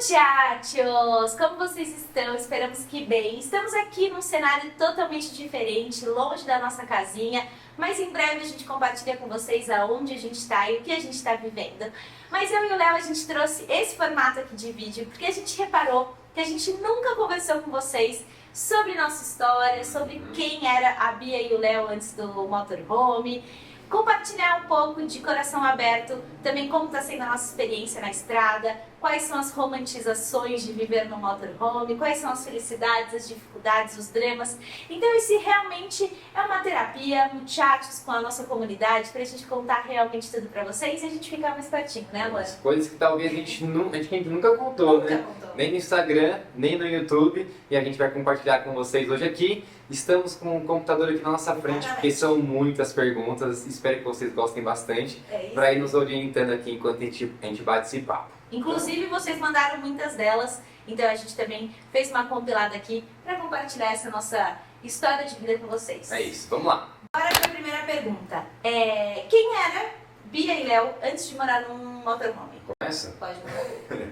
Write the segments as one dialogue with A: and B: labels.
A: Muchachos, como vocês estão? Esperamos que bem. Estamos aqui num cenário totalmente diferente, longe da nossa casinha, mas em breve a gente compartilha com vocês aonde a gente está e o que a gente está vivendo. Mas eu e o Léo, a gente trouxe esse formato aqui de vídeo porque a gente reparou que a gente nunca conversou com vocês sobre nossa história, sobre quem era a Bia e o Léo antes do motorhome. Compartilhar um pouco de coração aberto também como está sendo a nossa experiência na estrada, quais são as romantizações de viver no motorhome, quais são as felicidades, as dificuldades, os dramas. Então esse realmente é uma terapia, muchachos, com a nossa comunidade, pra gente contar realmente tudo pra vocês e a gente ficar mais pertinho, né, amor?
B: Coisas que talvez a gente nunca contou, né? Nem no Instagram, nem no YouTube, e a gente vai compartilhar com vocês hoje aqui. Estamos com um computador aqui na nossa frente, porque são muitas perguntas, espero que vocês gostem bastante, para ir nos orientando aqui enquanto a gente bate esse papo.
A: Inclusive vocês mandaram muitas delas, então a gente também fez uma compilada aqui para compartilhar essa nossa história de vida com vocês.
B: É isso, vamos lá.
A: Bora para a primeira pergunta. Quem era Bia e Léo antes de morar num motorhome?
B: Começa?
A: Pode mandar.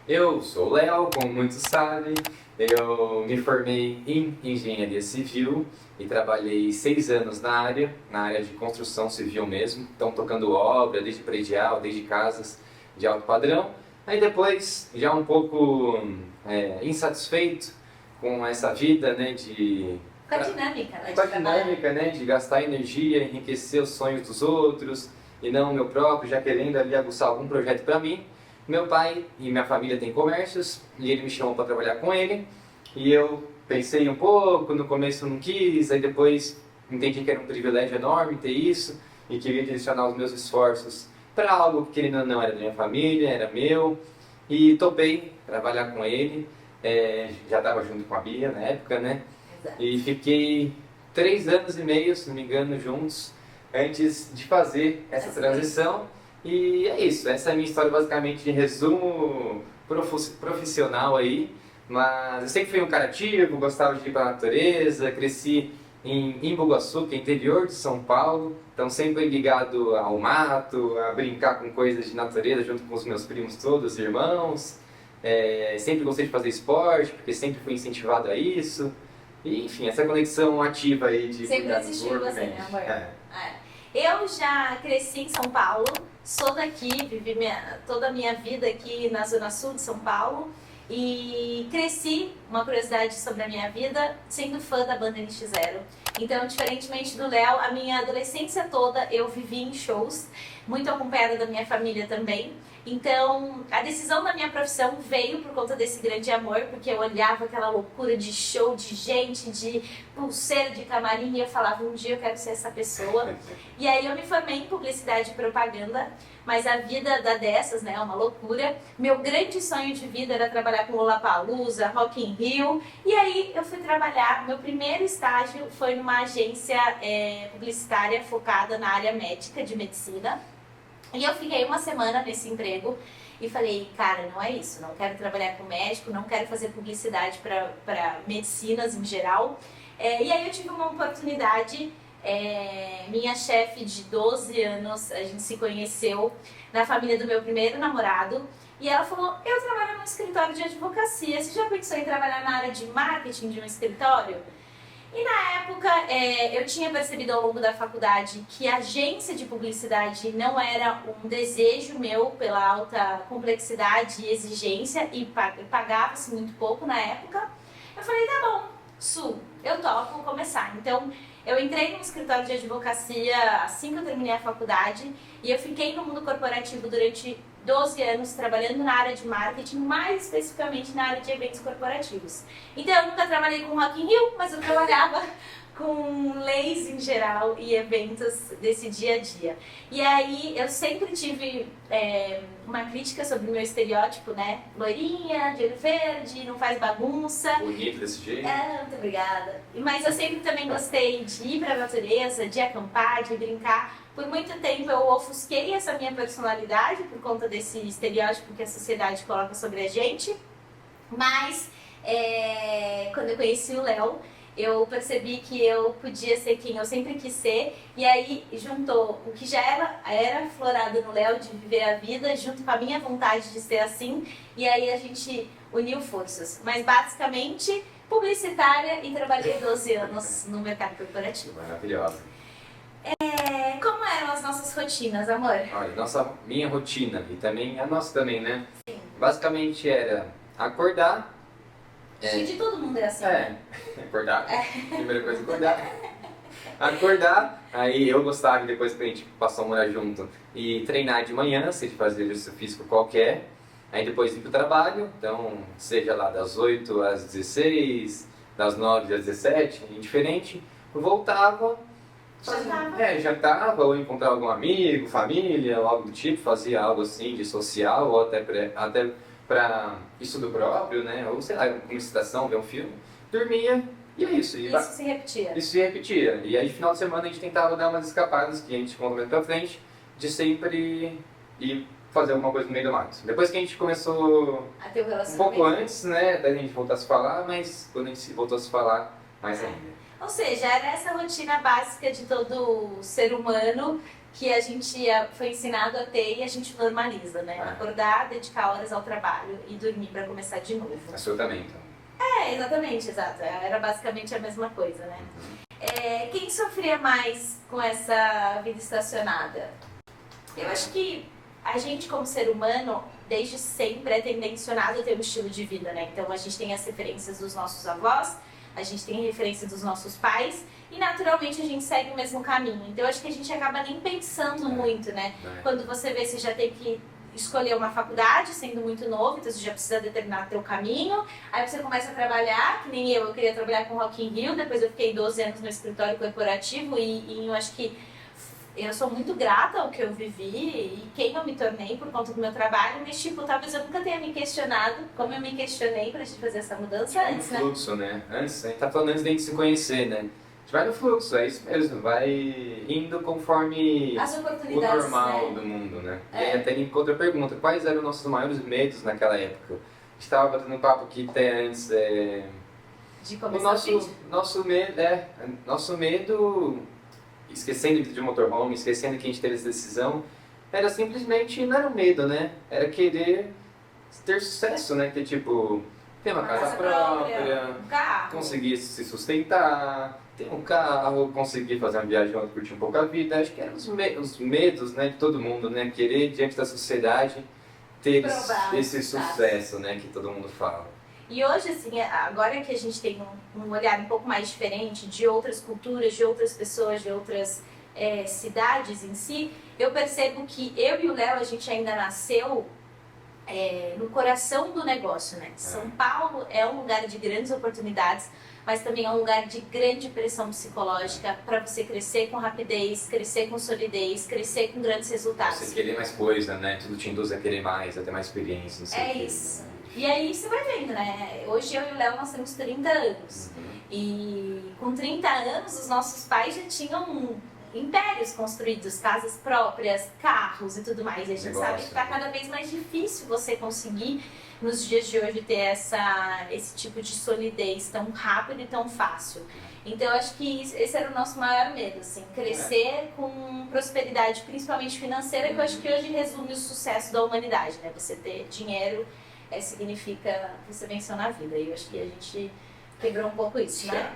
B: Eu sou o Léo, como muitos sabem, eu me formei em engenharia civil e trabalhei 6 anos na área de construção civil mesmo, então tocando obra, desde predial, desde casas de alto padrão. Aí depois, já um pouco insatisfeito com essa vida, né,
A: Com a dinâmica, né?
B: Com a dinâmica, né, de gastar energia, enriquecer os sonhos dos outros e não o meu próprio, já querendo ali aguçar algum projeto para mim. Meu pai e minha família têm comércios e ele me chamou para trabalhar com ele e eu pensei um pouco, no começo não quis, aí depois entendi que era um privilégio enorme ter isso e queria direcionar os meus esforços para algo que querendo ou não era da minha família, era meu, e topei trabalhar com ele, já estava junto com a Bia na época, né?
A: Exato.
B: E fiquei 3 anos e meio, se não me engano, juntos antes de fazer essa transição. E é isso, essa é a minha história basicamente de resumo profissional aí, mas eu sempre fui um cara ativo, gostava de ir para a natureza, cresci em Imbuguaçu, que é interior de São Paulo, então sempre ligado ao mato, a brincar com coisas de natureza junto com os meus primos todos, irmãos, sempre gostei de fazer esporte, porque sempre fui incentivado a isso, e enfim, essa conexão ativa aí de
A: sempre
B: cuidar do
A: existiu
B: corpo,
A: você,
B: né?
A: amor? Eu já cresci em São Paulo, sou daqui, vivi toda a minha vida aqui na Zona Sul de São Paulo e cresci, uma curiosidade sobre a minha vida, sendo fã da banda NX0. Então, diferentemente do Léo, a minha adolescência toda eu vivi em shows, muito acompanhada da minha família também. Então, a decisão da minha profissão veio por conta desse grande amor, porque eu olhava aquela loucura de show, de gente, de pulseira, de camarim, e eu falava, um dia eu quero ser essa pessoa. E aí eu me formei em publicidade e propaganda, mas a vida dá dessas, né, é uma loucura. Meu grande sonho de vida era trabalhar com Lollapalooza, Rock in Rio, e aí eu fui trabalhar, meu primeiro estágio foi numa agência publicitária focada na área médica, de medicina. E eu fiquei uma semana nesse emprego e falei, cara, não é isso, não quero trabalhar com médico, não quero fazer publicidade para medicinas em geral. E aí eu tive uma oportunidade, minha chefe de 12 anos, a gente se conheceu na família do meu primeiro namorado, e ela falou, eu trabalho num escritório de advocacia, você já pensou em trabalhar na área de marketing de um escritório? E na época, eu tinha percebido ao longo da faculdade que a agência de publicidade não era um desejo meu pela alta complexidade e exigência e pagava-se muito pouco na época. Eu falei, tá bom, Su, eu topo começar. Então, eu entrei no escritório de advocacia assim que eu terminei a faculdade e eu fiquei no mundo corporativo durante 12 anos trabalhando na área de marketing, mais especificamente na área de eventos corporativos. Então eu nunca trabalhei com Rock in Rio, mas eu trabalhava com leis em geral e eventos desse dia a dia. E aí eu sempre tive uma crítica sobre o meu estereótipo, né? Loirinha, de olho verde, não faz bagunça.
B: Bonito desse jeito.
A: Muito obrigada. Mas eu sempre também gostei de ir pra natureza, de acampar, de brincar. Por muito tempo eu ofusquei essa minha personalidade por conta desse estereótipo que a sociedade coloca sobre a gente. Mas quando eu conheci o Léo, eu percebi que eu podia ser quem eu sempre quis ser, e aí juntou o que já era aflorado no Léo de viver a vida, junto com a minha vontade de ser assim, e aí a gente uniu forças. Mas basicamente, publicitária, e trabalhei 12 anos no mercado corporativo.
B: Maravilhosa.
A: Como eram as nossas rotinas, amor?
B: Olha, minha rotina, e também a nossa também, né?
A: Sim.
B: Basicamente era acordar.
A: Acho que de todo mundo é assim, né?
B: Acordar. Primeira coisa, acordar. Acordar, aí eu gostava, e depois que a gente passou a morar junto, e treinar de manhã, se fazer exercício físico qualquer. Aí depois ir pro trabalho, então seja lá das 8 às 16, das 9 às 17, indiferente. Voltava, jantava, ou encontrava algum amigo, família, ou algo do tipo, fazia algo assim de social, ou até para estudo próprio, né? Ou sei lá, uma licitação, ver um filme, dormia e é isso.
A: Isso se repetia.
B: Isso se repetia. E aí, no final de semana, a gente tentava dar umas escapadas, que a gente conta mais pra frente, de sempre ir fazer alguma coisa no meio do mato. Depois que a gente começou
A: A ter o
B: um
A: relacionamento.
B: pouco antes, né, da gente voltar a se falar, mas quando a gente voltou a se falar, mais ainda.
A: Ou seja, era essa rotina básica de todo ser humano que a gente foi ensinado a ter e a gente normaliza, né? Acordar, dedicar horas ao trabalho e dormir para começar de novo.
B: A sua também, então.
A: Exatamente, exato. Era basicamente a mesma coisa, né? Quem sofria mais com essa vida estacionada? Eu acho que a gente, como ser humano, desde sempre é tendencionado a ter um estilo de vida, né? Então a gente tem as referências dos nossos avós, a gente tem a referência dos nossos pais e naturalmente a gente segue o mesmo caminho. Então eu acho que a gente acaba nem pensando muito, né? Quando você vê, você já tem que escolher uma faculdade sendo muito novo, então você já precisa determinar teu caminho. Aí você começa a trabalhar, que nem eu queria trabalhar com Rock in Rio, depois eu fiquei 12 anos no escritório corporativo e eu acho que eu sou muito grata ao que eu vivi e quem eu me tornei por conta do meu trabalho, mas tipo, talvez eu nunca tenha me questionado como eu me questionei pra gente fazer essa mudança antes, né?
B: Fluxo, né? Antes, a gente tá falando antes da gente se conhecer, né? A gente vai no fluxo, é isso mesmo, vai indo conforme
A: As
B: o
A: oportunidades,
B: normal
A: né?
B: do mundo, né? E aí até encontra a pergunta, quais eram os nossos maiores medos naquela época? A gente tava batendo um papo aqui até antes,
A: De
B: o
A: começar o vídeo.
B: nosso medo, esquecendo de motorhome, esquecendo que a gente teve essa decisão, era simplesmente, não era um medo, né? Era querer ter sucesso, né? Que tipo, ter uma casa própria,
A: um carro.
B: conseguir se sustentar, ter um carro, conseguir fazer uma viagem onde curtir um pouco a vida. Acho que eram os medos, né, de todo mundo, né? Querer, diante da sociedade, ter
A: Provar
B: esse sucesso, né, que todo mundo fala.
A: E hoje, assim, agora que a gente tem um olhar um pouco mais diferente de outras culturas, de outras pessoas, de outras cidades em si, eu percebo que eu e o Léo, a gente ainda nasceu no coração do negócio, né? São Paulo é um lugar de grandes oportunidades, mas também é um lugar de grande pressão psicológica para você crescer com rapidez, crescer com solidez, crescer com grandes resultados.
B: Você querer mais coisa, né? Tudo te induz a querer mais, a ter mais experiência, não sei o quê.
A: Isso. E aí você vai vendo, né? Hoje eu e o Léo, nós temos 30 anos. E com 30 anos, os nossos pais já tinham impérios construídos, casas próprias, carros e tudo mais. E a gente sabe que está cada vez mais difícil você conseguir, nos dias de hoje, ter esse tipo de solidez tão rápido e tão fácil. Então, eu acho que esse era o nosso maior medo, assim, crescer com prosperidade, principalmente financeira, que eu acho que hoje resume o sucesso da humanidade, né? Você ter dinheiro significa você venceu na vida. E eu acho que a gente quebrou um pouco isso, né?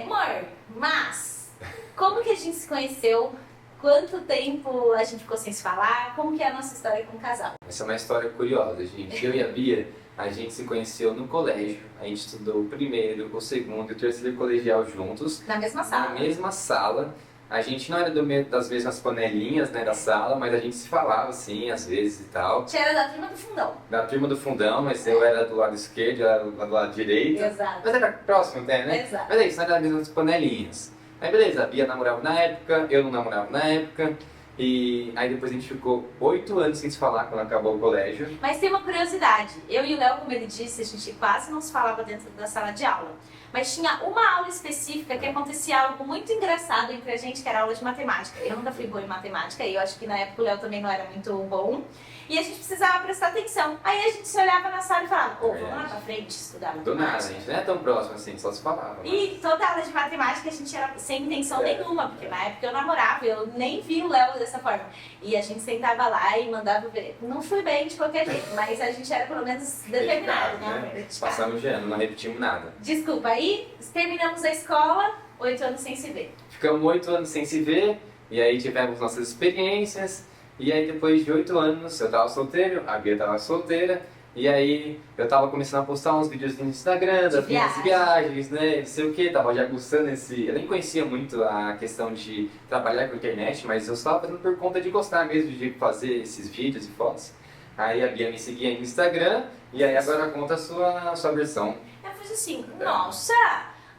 A: Amor, mas como que a gente se conheceu? Quanto tempo a gente ficou sem se falar? Como que é a nossa história com o casal?
B: Essa é uma história curiosa, gente. Eu e a Bia, a gente se conheceu no colégio. A gente estudou o primeiro, o segundo e o terceiro colegial juntos.
A: Na mesma sala.
B: Na mesma sala. A gente não era das mesmas panelinhas, né, da sala, mas a gente se falava, assim, às vezes e tal.
A: Você era da turma do fundão.
B: Da turma do fundão, mas eu era do lado esquerdo, eu era do lado direito.
A: Exato.
B: Mas era próximo até, né?
A: Exato.
B: Mas é isso, nós éramos das mesmas panelinhas. Aí beleza, a Bia namorava na época, eu não namorava na época. E aí depois a gente ficou 8 anos sem se falar quando acabou o colégio.
A: Mas tem uma curiosidade. Eu e o Léo, como ele disse, a gente quase não se falava dentro da sala de aula. Mas tinha uma aula específica que acontecia algo muito engraçado entre a gente, que era aula de matemática. Eu nunca fui boa em matemática e eu acho que na época o Léo também não era muito bom. E a gente precisava prestar atenção. Aí a gente se olhava na sala e falava, vamos lá pra frente estudar
B: Do nada, a
A: matemática.
B: gente não é tão próximo assim, só se falava.
A: E toda aula de matemática a gente era sem intenção nenhuma, porque na época eu namorava, eu nem vi o Léo dessa forma. E a gente sentava lá e mandava ver. Não fui bem de qualquer jeito, mas a gente era pelo menos determinado, né?
B: Passamos de ano, não repetimos nada.
A: Desculpa, aí terminamos a escola, 8 anos sem se ver.
B: Ficamos 8 anos sem se ver, e aí tivemos nossas experiências. E aí depois de 8 anos eu tava solteiro, a Bia tava solteira. E aí eu tava começando a postar uns vídeos no Instagram das minhas viagens, né, não sei o que, tava já gostando esse... Eu nem conhecia muito a questão de trabalhar com internet, mas eu estava fazendo por conta de gostar mesmo de fazer esses vídeos e fotos. Aí a Bia me seguia no Instagram, e aí agora conta a sua versão.
A: Eu fiz assim, nossa,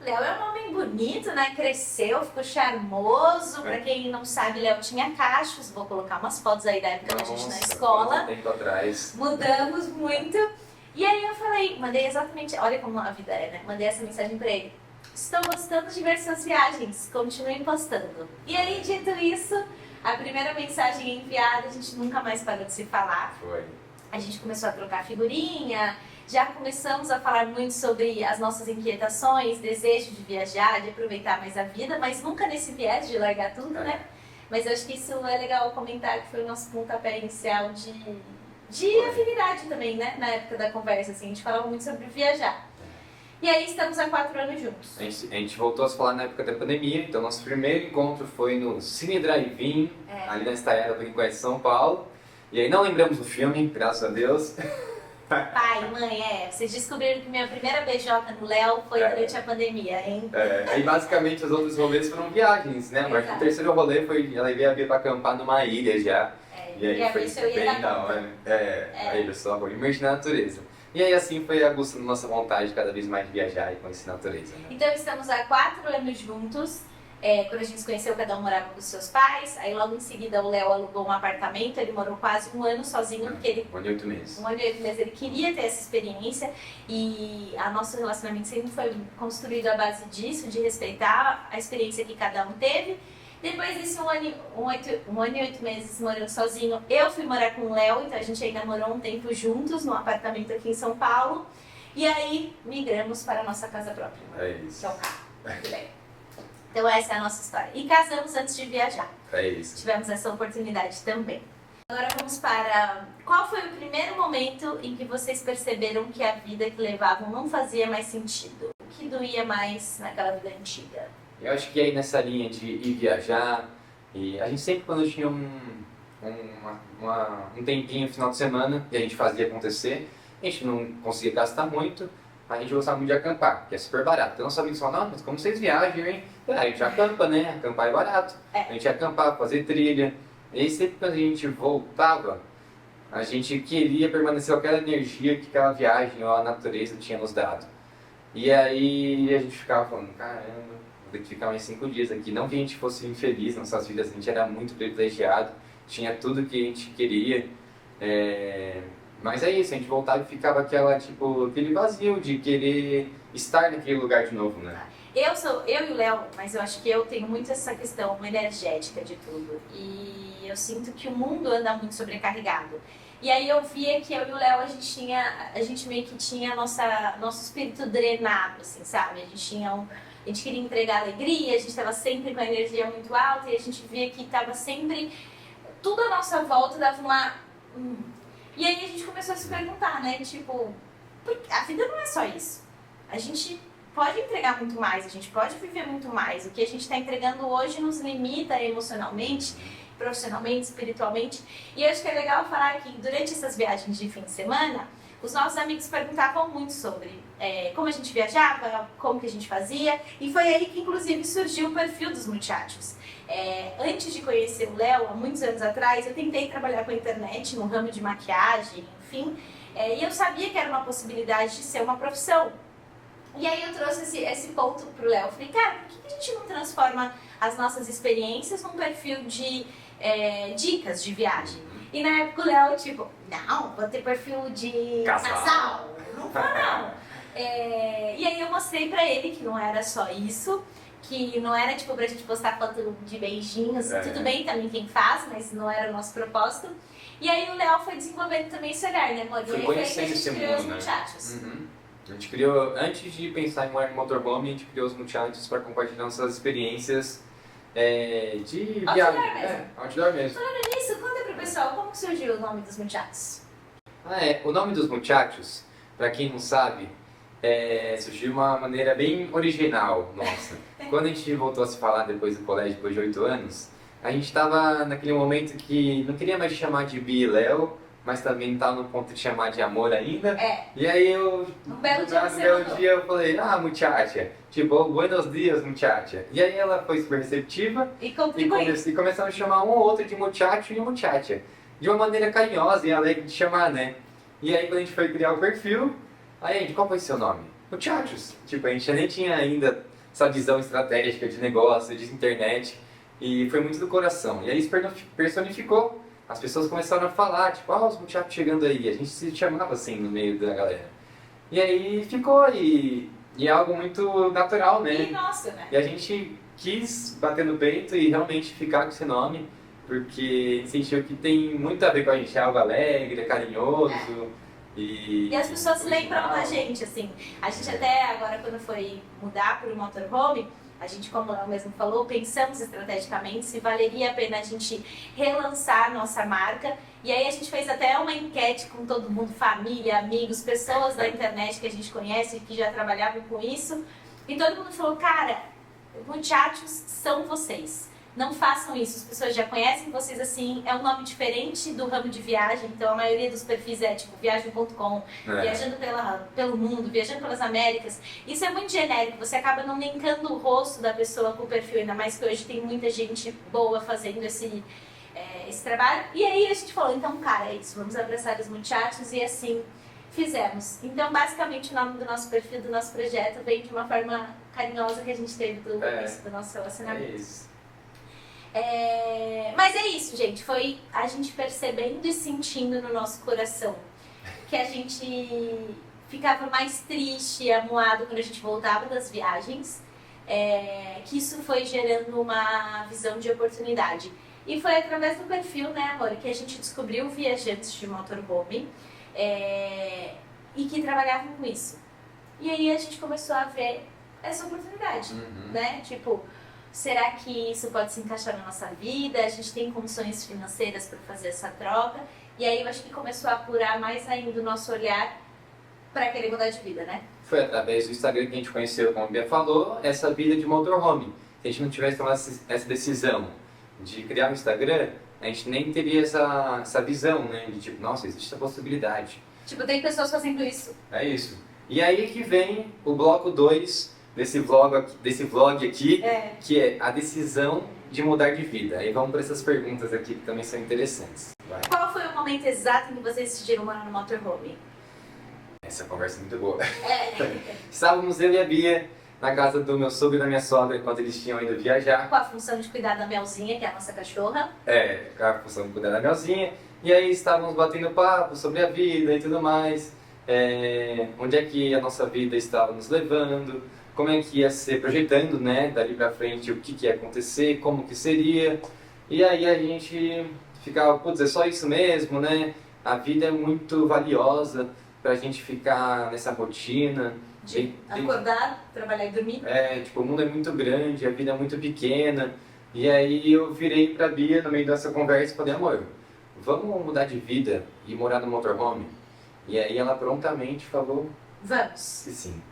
A: Léo é um homem bonito, né, cresceu, ficou charmoso. Pra quem não sabe, Léo tinha cachos, vou colocar umas fotos aí da época da gente na escola.
B: Quanto tempo atrás.
A: Mudamos muito. E aí eu falei, mandei exatamente, olha como a vida é, né? Mandei essa mensagem pra ele. Estou gostando de ver suas viagens, continuem postando. E aí, dito isso, a primeira mensagem enviada, a gente nunca mais parou de se falar.
B: Foi.
A: A gente começou a trocar figurinha, já começamos a falar muito sobre as nossas inquietações, desejo de viajar, de aproveitar mais a vida, mas nunca nesse viés de largar tudo, né? Mas eu acho que isso é legal comentar, que foi o nosso pontapé inicial de afinidade também, né? Na época da conversa, assim, a gente falava muito sobre viajar. E aí estamos há 4 anos juntos.
B: A gente voltou a se falar na época da pandemia, então nosso primeiro encontro foi no Cine Drive-In, ali na Estaiada, pra quem conhece São Paulo. E aí não lembramos do filme, graças a Deus.
A: Pai, mãe, vocês descobriram que minha primeira beijota no Léo foi durante a pandemia, hein?
B: Aí basicamente os outros rolês foram viagens, né? Mas o terceiro rolê foi, ela veio a Bia pra acampar numa ilha já. E aí foi bem da hora. Aí pessoal, vou imergir na natureza. E aí assim foi aguçando nossa vontade de cada vez mais viajar e conhecer a natureza. Né?
A: Então estamos há 4 anos juntos. Quando a gente se conheceu, cada um morava com os seus pais. Aí logo em seguida o Léo alugou um apartamento. Ele morou quase 1 ano sozinho, porque ele...
B: 1 ano e 8 meses.
A: 1 ano e 8 meses. Ele queria ter essa experiência. E o nosso relacionamento sempre foi construído à base disso, de respeitar a experiência que cada um teve. Depois desse 1 ano e 8 meses morando sozinho, eu fui morar com o Léo. Então a gente ainda morou um tempo juntos, num apartamento aqui em São Paulo. E aí migramos para a nossa casa própria.
B: É isso.
A: Que é o carro. Muito bem. Então essa é a nossa história. E casamos antes de viajar.
B: É isso.
A: Tivemos essa oportunidade também. Agora vamos para... Qual foi o primeiro momento em que vocês perceberam que a vida que levavam não fazia mais sentido? O que doía mais naquela vida antiga?
B: Eu acho que aí nessa linha de ir viajar, e a gente sempre quando tinha um tempinho no final de semana e a gente fazia acontecer, a gente não conseguia gastar muito, a gente gostava muito de acampar, que é super barato. Então nossos amigos falam, não, mas como vocês viajam, hein? A gente acampa, né? Acampar é barato. A gente ia acampar, fazer trilha. E aí sempre quando a gente voltava, a gente queria permanecer com aquela energia que aquela viagem ou a natureza tinha nos dado. E aí a gente ficava falando, caramba, vou ter que ficar mais 5 dias aqui. Não que a gente fosse infeliz nas nossas vidas, a gente era muito privilegiado, tinha tudo que a gente queria. Mas é isso, a gente voltava e ficava aquele vazio de querer estar naquele lugar de novo, né?
A: Eu e o Léo, mas eu acho que eu tenho muito essa questão energética de tudo. E eu sinto que o mundo anda muito sobrecarregado. E aí eu via que eu e o Léo, a gente meio que tinha nosso espírito drenado, assim, sabe? A gente queria entregar alegria, a gente estava sempre com a energia muito alta e a gente via que estava sempre... Tudo à nossa volta dava uma... E aí a gente começou a se perguntar, né? Tipo, a vida não é só isso. A gente pode entregar muito mais, a gente pode viver muito mais. O que a gente está entregando hoje nos limita emocionalmente, profissionalmente, espiritualmente. E eu acho que é legal falar que durante essas viagens de fim de semana, os nossos amigos perguntavam muito sobre como a gente viajava, como que a gente fazia. E foi aí que inclusive surgiu o perfil dos muchachos. Antes de conhecer o Léo, há muitos anos atrás, eu tentei trabalhar com a internet no ramo de maquiagem, enfim. E eu sabia que era uma possibilidade de ser uma profissão. E aí eu trouxe esse ponto pro Léo. Falei, cara, por que a gente não transforma as nossas experiências num perfil de dicas de viagem. E na época o Léo, tipo, não, vou ter perfil de casal. Não vou, não. E aí eu mostrei pra ele que não era só isso, que não era tipo pra gente postar foto de beijinhos, tudo bem também quem faz, mas não era o nosso propósito. E aí o Léo foi desenvolvendo também esse olhar, né, amor?
B: Foi
A: E aí
B: conhecendo
A: a gente
B: esse
A: criou os
B: mundo, né?
A: muchachos.
B: A gente criou, antes de pensar em morar no motorhome, a gente criou os muchachos para compartilhar nossas experiências de viagem.
A: Outdoor mesmo.
B: Outdoor mesmo.
A: Falando nisso, conta pro pessoal como que surgiu o nome dos muchachos.
B: O nome dos muchachos, para quem não sabe, surgiu de uma maneira bem original, nossa. Quando a gente voltou a se falar depois do colégio, depois de 8 anos, a gente estava naquele momento que não queria mais chamar de Bia e Léo, mas também não estava no ponto de chamar de amor ainda. E aí
A: Um belo
B: dia eu falei, muchacha, tipo, oh, buenos dias, muchacha. E aí ela foi super receptiva
A: e
B: começamos a chamar um ou outro de muchacho e muchacha. De uma maneira carinhosa e alegre de chamar, né? E aí quando a gente foi criar o perfil, aí a gente, qual foi seu nome? Muchachos. Tipo, a gente nem tinha ainda essa visão estratégica de negócio, de internet. E foi muito do coração. E aí isso personificou. As pessoas começaram a falar, tipo, os muchachos chegando aí. A gente se chamava assim no meio da galera. E aí ficou, e é algo muito natural, né?
A: E nossa, né?
B: E a gente quis bater no peito e realmente ficar com esse nome, porque sentiu que tem muito a ver com a gente. É algo alegre, é carinhoso. E
A: as pessoas lembram
B: original.
A: da gente, assim. A gente até agora, quando foi mudar para o motorhome, a gente, como ela mesmo falou, pensamos estrategicamente se valeria a pena a gente relançar a nossa marca. E aí a gente fez até uma enquete com todo mundo, família, amigos, pessoas da internet que a gente conhece, que já trabalhavam com isso. E todo mundo falou, cara, muchachos são vocês. Não façam isso, as pessoas já conhecem vocês assim, é um nome diferente do ramo de viagem, então a maioria dos perfis é tipo viagem.com, viajando pelo mundo, viajando pelas Américas. Isso é muito genérico, você acaba não linkando o rosto da pessoa com o perfil, ainda mais que hoje tem muita gente boa fazendo esse trabalho. E aí a gente falou, então cara, é isso, vamos abraçar os muchachos e assim fizemos. Então basicamente o nome do nosso perfil, do nosso projeto, vem de uma forma carinhosa que a gente teve do começo do nosso relacionamento.
B: É isso.
A: Mas é isso, gente. Foi a gente percebendo e sentindo no nosso coração que a gente ficava mais triste e amuado quando a gente voltava das viagens, que isso foi gerando uma visão de oportunidade. E foi através do perfil, né, amor, que a gente descobriu viajantes de motorhome e que trabalhavam com isso. E aí a gente começou a ver essa oportunidade, né? Tipo, será que isso pode se encaixar na nossa vida? A gente tem condições financeiras para fazer essa troca? E aí eu acho que começou a apurar mais ainda o nosso olhar para querer mudar de vida, né?
B: Foi através do Instagram que a gente conheceu, como a Bia falou, essa vida de motorhome. Se a gente não tivesse tomado essa decisão de criar um Instagram, a gente nem teria essa visão, né? De tipo, nossa, existe essa possibilidade.
A: Tipo, tem pessoas fazendo isso.
B: É isso. E aí que vem o bloco 2 desse vlog aqui, que é a decisão de mudar de vida. Aí vamos para essas perguntas aqui que também são interessantes. Vai.
A: Qual foi o momento exato em que vocês decidiram morar no motorhome?
B: Essa conversa é muito boa. Estávamos eu e a Bia na casa do meu sogro e da minha sogra enquanto eles tinham ido viajar.
A: Com a função de cuidar da Melzinha, que é a nossa cachorra.
B: Com a função de cuidar da Melzinha. E aí estávamos batendo papo sobre a vida e tudo mais. Onde é que a nossa vida estava nos levando. Como é que ia ser projetando, né, dali pra frente, o que ia acontecer, como que seria. E aí a gente ficava, putz, é só isso mesmo, né? A vida é muito valiosa pra gente ficar nessa rotina.
A: De acordar, trabalhar e dormir.
B: Tipo, o mundo é muito grande, a vida é muito pequena. E aí eu virei pra Bia no meio dessa conversa e falei, amor, vamos mudar de vida e morar no motorhome? E aí ela prontamente falou,
A: vamos.
B: que sim.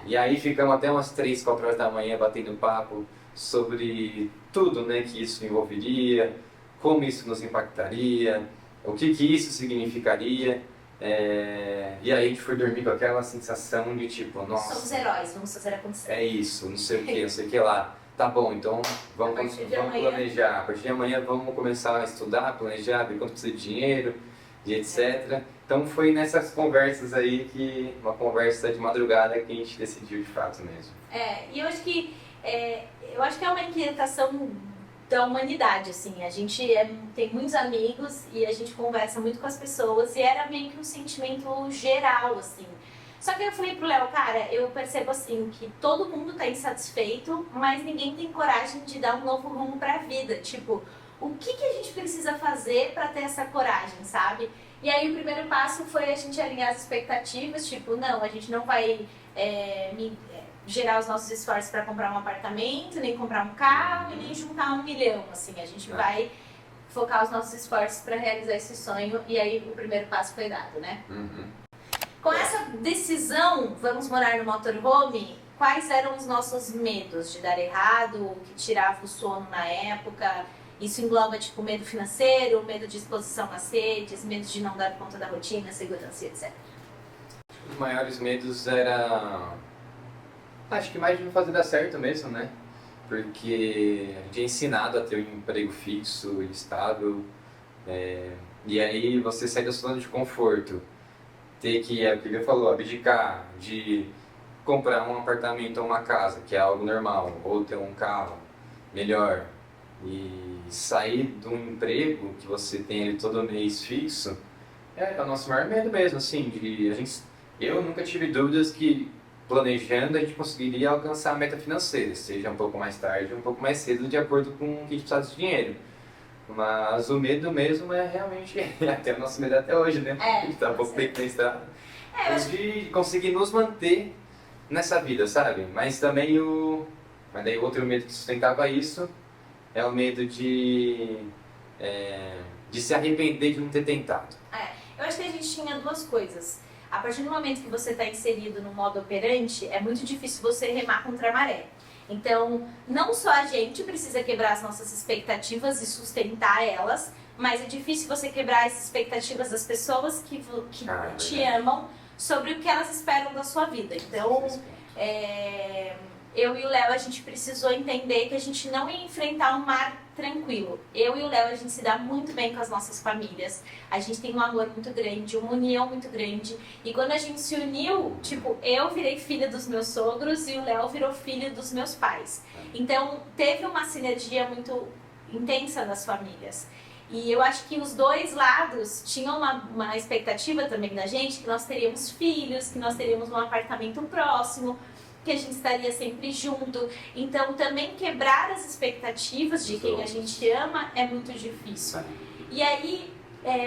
B: E aí ficamos até umas 3, 4 horas da manhã batendo papo sobre tudo, né, que isso envolveria, como isso nos impactaria, o que isso significaria. E aí a gente foi dormir com aquela sensação de tipo, nossa...
A: Somos heróis, vamos fazer acontecer.
B: É isso, não sei o que, não sei o que lá. Tá bom, então vamos planejar. A partir de amanhã vamos começar a estudar, planejar, ver quanto precisa de dinheiro, e etc. Então foi nessas conversas aí uma conversa de madrugada que a gente decidiu de fato mesmo.
A: E eu acho que é uma inquietação da humanidade, assim. A gente tem muitos amigos e a gente conversa muito com as pessoas e era meio que um sentimento geral, assim. Só que eu falei pro Léo, cara, eu percebo assim que todo mundo tá insatisfeito, mas ninguém tem coragem de dar um novo rumo pra vida. Tipo, o que a gente precisa fazer pra ter essa coragem, sabe? E aí o primeiro passo foi a gente alinhar as expectativas, tipo, não, a gente não vai gerar os nossos esforços para comprar um apartamento, nem comprar um carro e nem juntar 1 milhão, assim, a gente vai focar os nossos esforços para realizar esse sonho e aí o primeiro passo foi dado, né? Com essa decisão, vamos morar no motorhome, quais eram os nossos medos de dar errado, o que tirava o sono na época? Isso engloba, tipo, medo financeiro, medo de exposição às redes, medo de não dar conta da rotina, segurança, etc.
B: Os maiores medos era... Acho que mais de não fazer dar certo mesmo, né? Porque a gente é ensinado a ter um emprego fixo e estável. E aí você sai da sua zona de conforto. Ter que, é o que ele falou, abdicar de comprar um apartamento ou uma casa, que é algo normal, ou ter um carro melhor. E sair de um emprego que você tem ali todo mês fixo, é o nosso maior medo mesmo, assim, eu nunca tive dúvidas que planejando a gente conseguiria alcançar a meta financeira, seja um pouco mais tarde ou um pouco mais cedo, de acordo com o que a gente precisa de dinheiro. Mas o medo mesmo é realmente, até o nosso medo até hoje, né? A gente tá um pouco tempo na estrada. De conseguir nos manter nessa vida, sabe? Mas também Mas daí o outro medo que sustentava isso é o medo de se arrepender de não ter tentado.
A: Eu acho que a gente tinha duas coisas. A partir do momento que você está inserido no modo operante, é muito difícil você remar contra a maré. Então, não só a gente precisa quebrar as nossas expectativas e sustentar elas, mas é difícil você quebrar as expectativas das pessoas que te amam sobre o que elas esperam da sua vida. Então, eu e o Léo, a gente precisou entender que a gente não ia enfrentar um mar tranquilo. Eu e o Léo, a gente se dá muito bem com as nossas famílias. A gente tem um amor muito grande, uma união muito grande. E quando a gente se uniu, tipo, eu virei filha dos meus sogros e o Léo virou filho dos meus pais. Então, teve uma sinergia muito intensa das famílias. E eu acho que os dois lados tinham uma expectativa também da gente, que nós teríamos filhos, que nós teríamos um apartamento próximo, que a gente estaria sempre junto. Então, também quebrar as expectativas de quem a gente ama é muito difícil. E aí,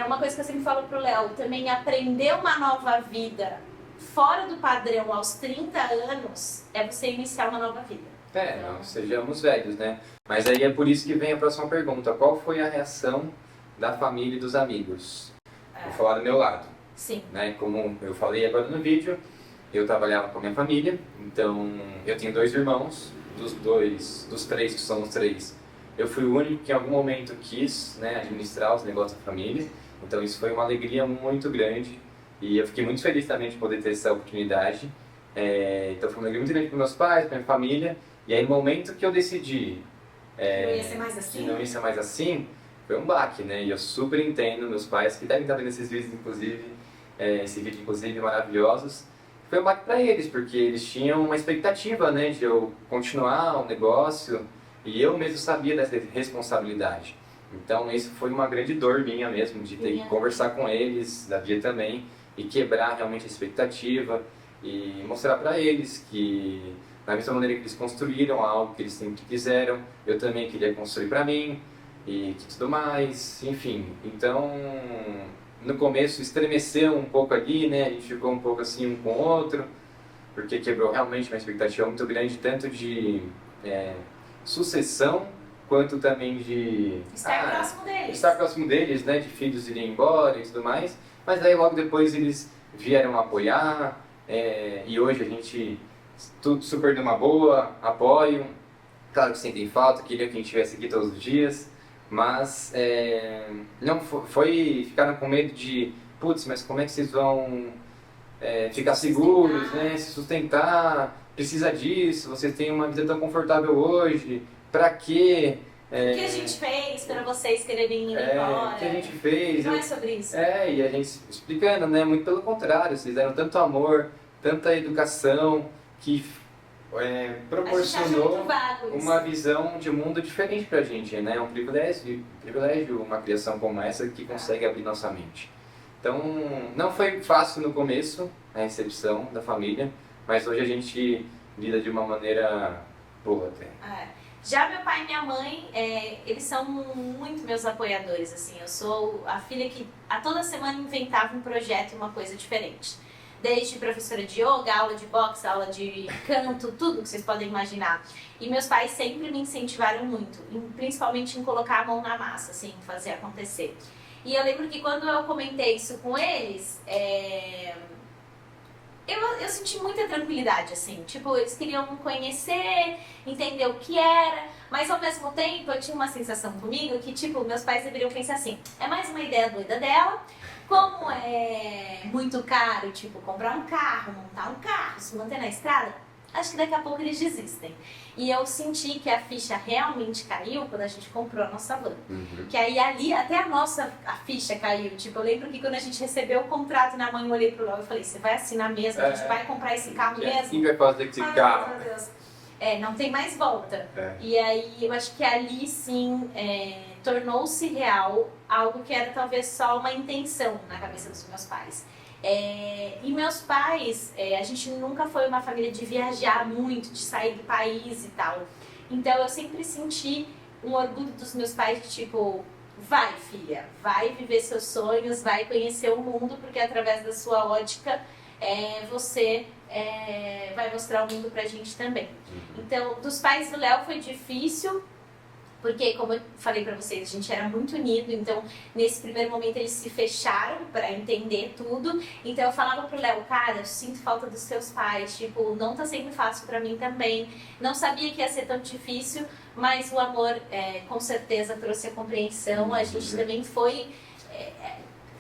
A: uma coisa que eu sempre falo pro Léo, também aprender uma nova vida fora do padrão aos 30 anos é você iniciar uma nova vida.
B: Não sejamos velhos, né? Mas aí é por isso que vem a próxima pergunta. Qual foi a reação da família e dos amigos? Vou falar do meu lado.
A: Sim.
B: Né? Como eu falei agora no vídeo, eu trabalhava com a minha família, então eu tenho 2 irmãos, dos 3 que somos 3, eu fui o único que em algum momento quis, né, administrar os negócios da família, então isso foi uma alegria muito grande e eu fiquei muito feliz também de poder ter essa oportunidade. Então foi uma alegria muito grande para meus pais, para minha família, e aí no momento que eu decidi
A: não ia ser mais assim?
B: que não ia ser mais assim, foi um baque, né, e eu super entendo meus pais, que devem estar vendo esses vídeos, inclusive, esse vídeo inclusive maravilhosos. Foi um baque para eles, porque eles tinham uma expectativa, né, de eu continuar o negócio e eu mesmo sabia dessa responsabilidade. Então isso foi uma grande dor minha mesmo, de ter que conversar com eles, da Bia também, e quebrar realmente a expectativa e mostrar para eles que da mesma maneira que eles construíram algo que eles sempre quiseram, eu também queria construir para mim e tudo mais, enfim. Então, no começo estremeceu um pouco ali, né? A gente ficou um pouco assim um com o outro, porque quebrou realmente uma expectativa muito grande, tanto de sucessão, quanto também de
A: estar próximo deles.
B: Estar próximo deles, né? De filhos irem embora e tudo mais. Mas aí logo depois eles vieram apoiar, e hoje a gente tudo super numa boa, apoio. Claro que sentem falta, queria que a gente estivesse aqui todos os dias. Mas não ficaram com medo de, putz, mas como é que vocês vão ficar seguros, né? Se sustentar, precisa disso, vocês têm uma vida tão confortável hoje, pra quê?
A: O que a gente fez para vocês quererem ir embora?
B: O que a gente fez?
A: Não é sobre isso.
B: E a gente explicando, né? Muito pelo contrário, vocês deram tanto amor, tanta educação, que proporcionou
A: muito vago isso.
B: uma visão de mundo diferente pra gente, né? É um privilégio uma criação como essa que consegue abrir nossa mente. Então, não foi fácil no começo a recepção da família, mas hoje a gente lida de uma maneira boa até.
A: Já meu pai e minha mãe, eles são muito meus apoiadores, assim. Eu sou a filha que a toda semana inventava um projeto e uma coisa diferente. Desde professora de yoga, aula de boxe, aula de canto, tudo que vocês podem imaginar. E meus pais sempre me incentivaram muito, principalmente em colocar a mão na massa, assim, fazer acontecer. E eu lembro que quando eu comentei isso com eles, eu senti muita tranquilidade, assim. Tipo, eles queriam me conhecer, entender o que era, mas ao mesmo tempo eu tinha uma sensação comigo que, tipo, meus pais deveriam pensar assim, é mais uma ideia doida dela, como é muito caro, tipo, comprar um carro, montar um carro, se manter na estrada, acho que daqui a pouco eles desistem. E eu senti que a ficha realmente caiu quando a gente comprou a nossa van. Que aí ali até a ficha caiu. Tipo, eu lembro que quando a gente recebeu o contrato na mão, eu olhei pro Léo e falei, você vai assinar mesmo? A gente vai comprar esse carro mesmo?
B: Quem vai fazer com esse carro?
A: Meu Deus. Não tem mais volta. E aí eu acho que ali sim tornou-se real algo que era talvez só uma intenção na cabeça dos meus pais. E meus pais, a gente nunca foi uma família de viajar muito, de sair do país e tal. Então eu sempre senti um orgulho dos meus pais de tipo, vai filha, vai viver seus sonhos, vai conhecer o mundo, porque através da sua ótica você vai mostrar o mundo pra gente também. Então, dos pais do Léo foi difícil, porque, como eu falei pra vocês, a gente era muito unido, então nesse primeiro momento eles se fecharam pra entender tudo. Então eu falava pro Léo, cara, eu sinto falta dos teus pais, tipo, não tá sendo fácil pra mim também. Não sabia que ia ser tão difícil, mas o amor com certeza trouxe a compreensão. A gente também foi...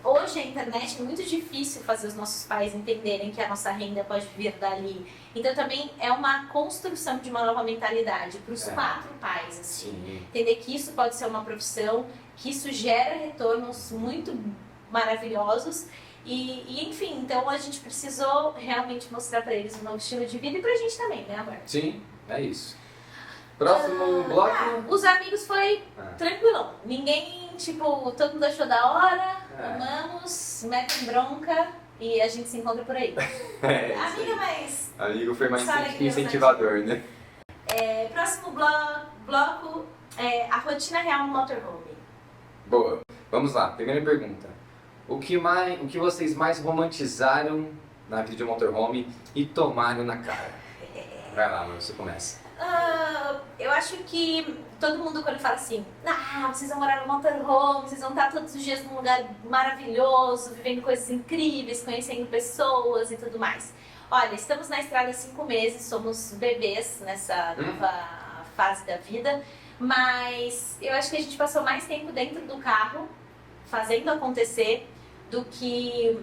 A: Hoje a internet é muito difícil fazer os nossos pais entenderem que a nossa renda pode vir dali. Então também é uma construção de uma nova mentalidade para os 4 pais, assim.
B: Sim.
A: Entender que isso pode ser uma profissão, que isso gera retornos muito maravilhosos. E enfim, então a gente precisou realmente mostrar para eles um novo estilo de vida e pra gente também, né, amor?
B: Sim, é isso. Próximo bloco.
A: Os amigos foi tranquilão. Ninguém, tipo, todo mundo achou da hora, amamos, metem bronca e a gente se encontra por aí. Amiga, mas...
B: Amigo foi mais incentivador, né?
A: Próximo bloco é a rotina real no motorhome.
B: Boa. Vamos lá. Primeira pergunta. O que vocês mais romantizaram na vida de motorhome e tomaram na cara? Vai lá, você começa.
A: Eu acho que todo mundo quando fala assim, vocês vão morar no motorhome, vocês vão estar todos os dias num lugar maravilhoso, vivendo coisas incríveis, conhecendo pessoas e tudo mais. Olha, estamos na estrada há 5 meses, somos bebês nessa nova fase da vida, mas eu acho que a gente passou mais tempo dentro do carro, fazendo acontecer, do que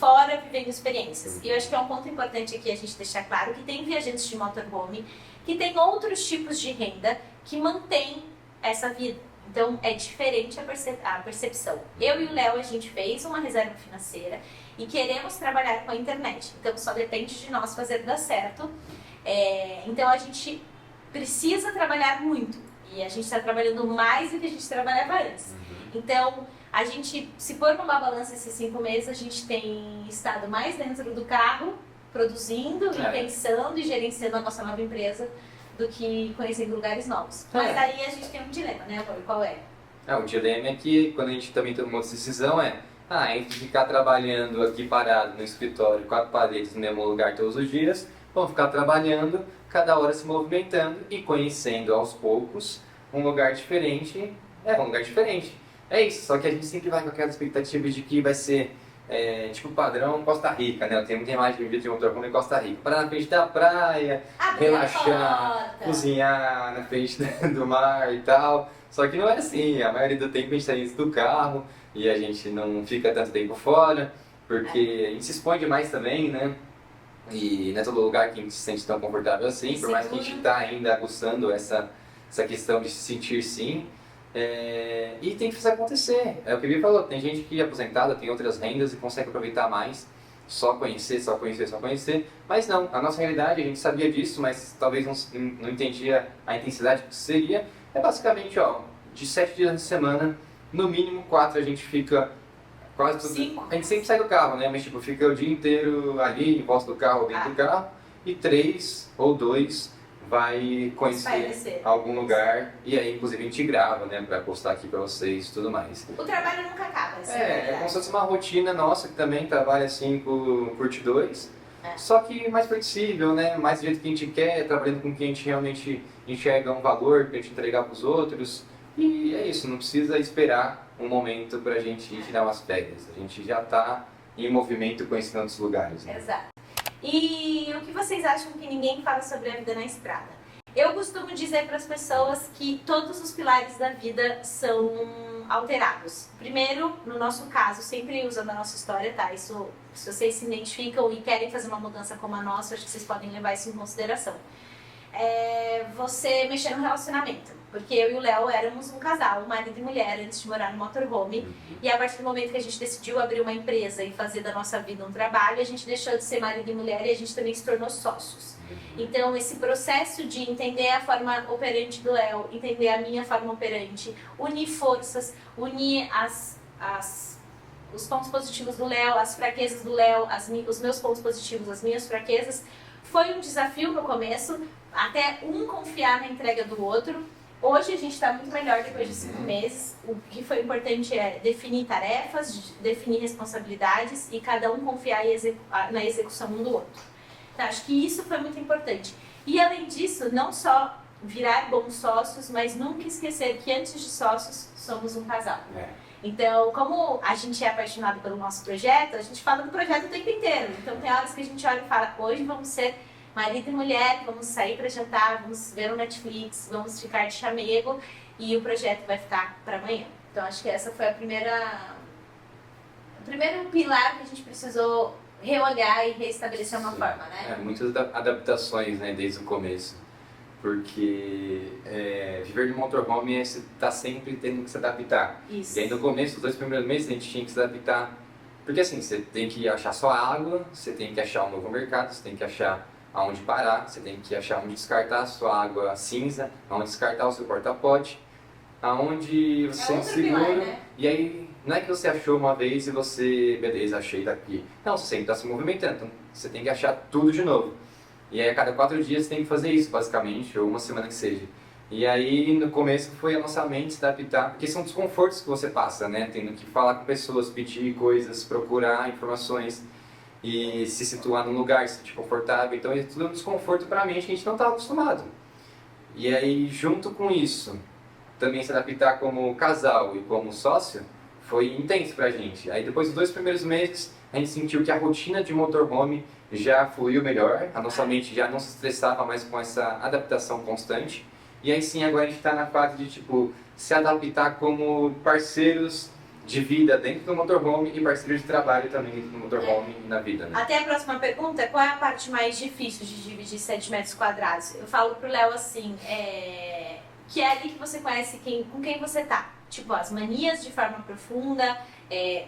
A: fora vivendo experiências. E eu acho que é um ponto importante aqui a gente deixar claro que tem viajantes de motorhome que tem outros tipos de renda que mantém essa vida. Então é diferente a percepção. Eu e o Léo, a gente fez uma reserva financeira e queremos trabalhar com a internet. Então só depende de nós fazer dar certo. Então a gente precisa trabalhar muito. E a gente está trabalhando mais do que a gente trabalhava antes. Então, a gente, se pôr numa balança esses 5 meses, a gente tem estado mais dentro do carro, produzindo e pensando e gerenciando a nossa nova empresa do que conhecendo lugares novos. Mas aí a gente tem um dilema, né, amor? Qual é?
B: O dilema é que quando a gente também tomou essa decisão entre ficar trabalhando aqui parado no escritório, 4 paredes no mesmo lugar todos os dias, vamos ficar trabalhando, cada hora se movimentando e conhecendo aos poucos um lugar diferente. Um lugar diferente. É isso, só que a gente sempre vai com aquela expectativa de que vai ser tipo padrão Costa Rica, né? Eu tenho muita imagem de vida de motorhome em Costa Rica. Parar na frente da praia, relaxar, cozinhar na frente do mar e tal. Só que não é assim, a maioria do tempo a gente está dentro do carro e a gente não fica tanto tempo fora, porque a gente se expõe demais também, né? E não é todo lugar que a gente se sente tão confortável assim, por mais que a gente está ainda aguçando essa questão de se sentir sim. E tem que fazer acontecer. É o que o Vivi falou, tem gente que é aposentada, tem outras rendas e consegue aproveitar mais. só conhecer, só conhecer, só conhecer. Mas não, a nossa realidade, a gente sabia disso, mas talvez não entendia a intensidade que seria. É basicamente, ó, de 7 dias na semana, no mínimo 4 a gente fica quase tudo.
A: 5.
B: A gente sempre sai do carro, né? Mas tipo, fica o dia inteiro ali, em volta do carro, dentro do carro. E 3 ou 2 vai conhecer algum lugar. E aí, inclusive, a gente grava, né? Pra postar aqui pra vocês e tudo mais.
A: O trabalho nunca acaba, assim,
B: É como se fosse uma rotina nossa, que também trabalha assim por curtidores. Só que mais flexível, né? Mais do jeito que a gente quer, trabalhando com quem a gente realmente enxerga um valor pra gente entregar pros outros. E é isso, não precisa esperar um momento pra gente tirar umas férias. A gente já tá em movimento conhecendo outros lugares. Né?
A: Exato. E o que vocês acham que ninguém fala sobre a vida na estrada? Eu costumo dizer para as pessoas que todos os pilares da vida são alterados. Primeiro, no nosso caso, sempre usando a nossa história, tá? Isso, se vocês se identificam e querem fazer uma mudança como a nossa, acho que vocês podem levar isso em consideração. Você mexer no relacionamento. Porque eu e o Léo éramos um casal, marido e mulher, antes de morar no motorhome. E a partir do momento que a gente decidiu abrir uma empresa e fazer da nossa vida um trabalho, a gente deixou de ser marido e mulher e a gente também se tornou sócios. Então, esse processo de entender a forma operante do Léo, entender a minha forma operante, unir forças, unir os pontos positivos do Léo, as fraquezas do Léo, os meus pontos positivos, as minhas fraquezas, foi um desafio no começo, até um confiar na entrega do outro. Hoje a gente está muito melhor depois de 5 meses. O que foi importante é definir tarefas, definir responsabilidades e cada um confiar na execução um do outro. Então, acho que isso foi muito importante. E além disso, não só virar bons sócios, mas nunca esquecer que antes de sócios somos um casal. Então, como a gente é apaixonado pelo nosso projeto, a gente fala do projeto o tempo inteiro. Então tem horas que a gente olha e fala, hoje vamos ser marido e mulher, vamos sair para jantar, vamos ver um Netflix, vamos ficar de chamego e o projeto vai ficar para amanhã. Então acho que essa foi o primeiro pilar que a gente precisou reolhar e reestabelecer uma forma, né?
B: Muitas adaptações, né, desde o começo. Porque viver de motorhome é você tá sempre tendo que se adaptar.
A: Isso.
B: E aí no começo, os 2 primeiros meses, a gente tinha que se adaptar. Porque assim, você tem que achar sua água, você tem que achar um novo mercado, você tem que achar aonde parar, você tem que achar onde descartar a sua água cinza, aonde descartar o seu porta-pote, aonde você se segura.
A: Pilar, né?
B: E aí, não é que você achou uma vez e você, beleza, achei daqui. Não, você sempre está se movimentando, então você tem que achar tudo de novo. E aí a cada 4 dias você tem que fazer isso, basicamente, ou uma semana que seja. E aí no começo foi a nossa mente se adaptar, porque são desconfortos que você passa, né? Tendo que falar com pessoas, pedir coisas, procurar informações e se situar num lugar, se sentir confortável. Então é tudo um desconforto para a mente que a gente não estava acostumado. E aí junto com isso, também se adaptar como casal e como sócio foi intenso pra gente. Aí depois dos 2 primeiros meses, a gente sentiu que a rotina de motorhome já fluiu melhor, a nossa mente já não se estressava mais com essa adaptação constante. E aí sim, agora a gente está na fase de tipo se adaptar como parceiros de vida dentro do motorhome e parceiros de trabalho também dentro do motorhome e na vida. Né?
A: Até a próxima pergunta, qual é a parte mais difícil de dividir 7 metros quadrados? Eu falo pro Léo assim, que é ali que você conhece com quem você tá. Tipo, as manias de forma profunda,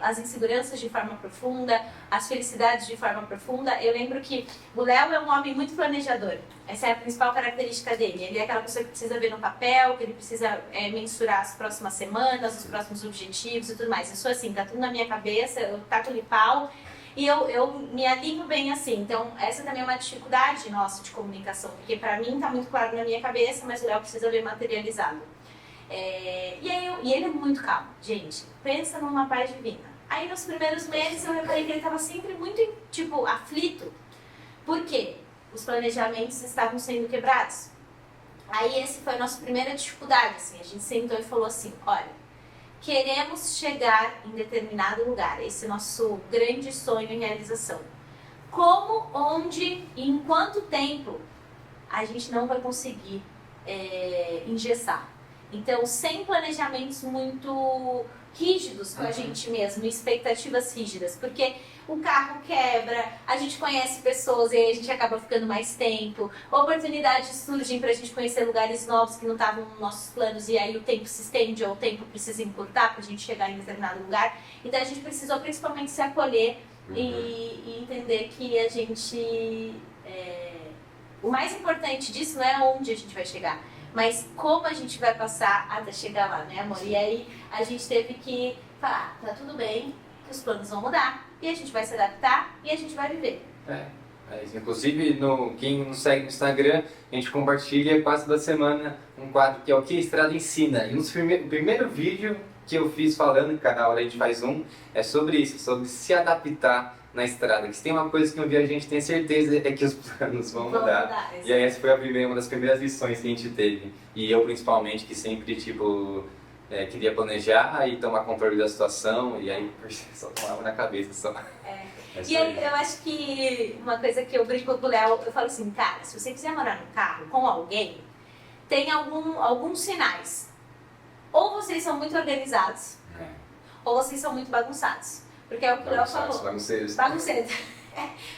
A: as inseguranças de forma profunda, as felicidades de forma profunda. Eu lembro que o Léo é um homem muito planejador. Essa é a principal característica dele. Ele é aquela pessoa que precisa ver no papel, que ele precisa mensurar as próximas semanas, os próximos objetivos e tudo mais. Eu sou assim, tá tudo na minha cabeça, eu taco-lhe pau e eu me alinho bem assim. Então, essa também é uma dificuldade nossa de comunicação, porque pra mim tá muito claro na minha cabeça, mas o Léo precisa ver materializado. E ele é muito calmo, gente. Pensa numa paz divina. Aí nos primeiros meses eu reparei que ele estava sempre muito, tipo, aflito. Por quê? Os planejamentos estavam sendo quebrados. Aí essa foi a nossa primeira dificuldade, assim. A gente sentou e falou assim, olha, queremos chegar em determinado lugar. Esse é o nosso grande sonho e realização. Como, onde e em quanto tempo a gente não vai conseguir engessar. Então, sem planejamentos muito rígidos com a gente mesmo, expectativas rígidas, porque o carro quebra, a gente conhece pessoas e aí a gente acaba ficando mais tempo, oportunidades surgem pra gente conhecer lugares novos que não estavam nos nossos planos e aí o tempo se estende ou o tempo precisa encurtar pra gente chegar em determinado lugar. Então a gente precisou principalmente se acolher e entender que a gente... o mais importante disso não é onde a gente vai chegar, mas como a gente vai passar até chegar lá, né, amor? E aí a gente teve que falar, tá tudo bem, que os planos vão mudar, e a gente vai se adaptar e a gente vai viver.
B: Inclusive, quem nos segue no Instagram, a gente compartilha quase toda semana um quadro que é o que a estrada ensina. E o primeiro vídeo que eu fiz falando, que cada hora a gente faz um, é sobre isso, sobre se adaptar na estrada. Que se tem uma coisa que um viajante tem certeza é que os planos vão mudar. E aí essa foi uma das primeiras lições que a gente teve. E eu principalmente, que sempre queria planejar e tomar controle da situação, e aí só tomava na cabeça só.
A: E aí, eu acho que uma coisa que eu brinco com o Léo, eu falo assim, cara, se você quiser morar num carro com alguém, tem alguns sinais. Ou vocês são muito organizados, ou vocês são muito bagunçados. Porque é o que o Léo falou.
B: Bagunceiros.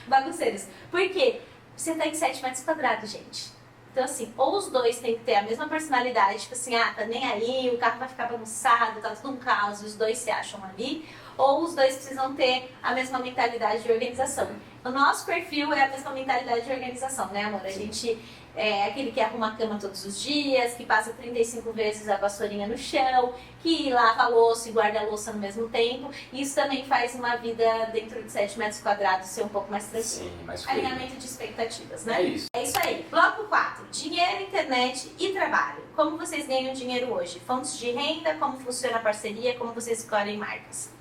A: Bagunceiros. Por quê? Você tá em 7 metros quadrados, gente. Então, assim, ou os dois têm que ter a mesma personalidade, tipo assim, tá nem aí, o carro vai ficar bagunçado, tá tudo um caos, e os dois se acham ali. Ou os dois precisam ter a mesma mentalidade de organização. O nosso perfil é a mesma mentalidade de organização, né, amor? A gente é aquele que arruma a cama todos os dias, que passa 35 vezes a vassourinha no chão, que lava a louça e guarda a louça no mesmo tempo. Isso também faz uma vida dentro de 7 metros quadrados ser um pouco mais tranquila.
B: Sim, mais
A: alinhamento de expectativas, né?
B: É
A: isso aí. Bloco 4. Dinheiro, internet e trabalho. Como vocês ganham dinheiro hoje? Fontes de renda, como funciona a parceria, como vocês escolhem marcas?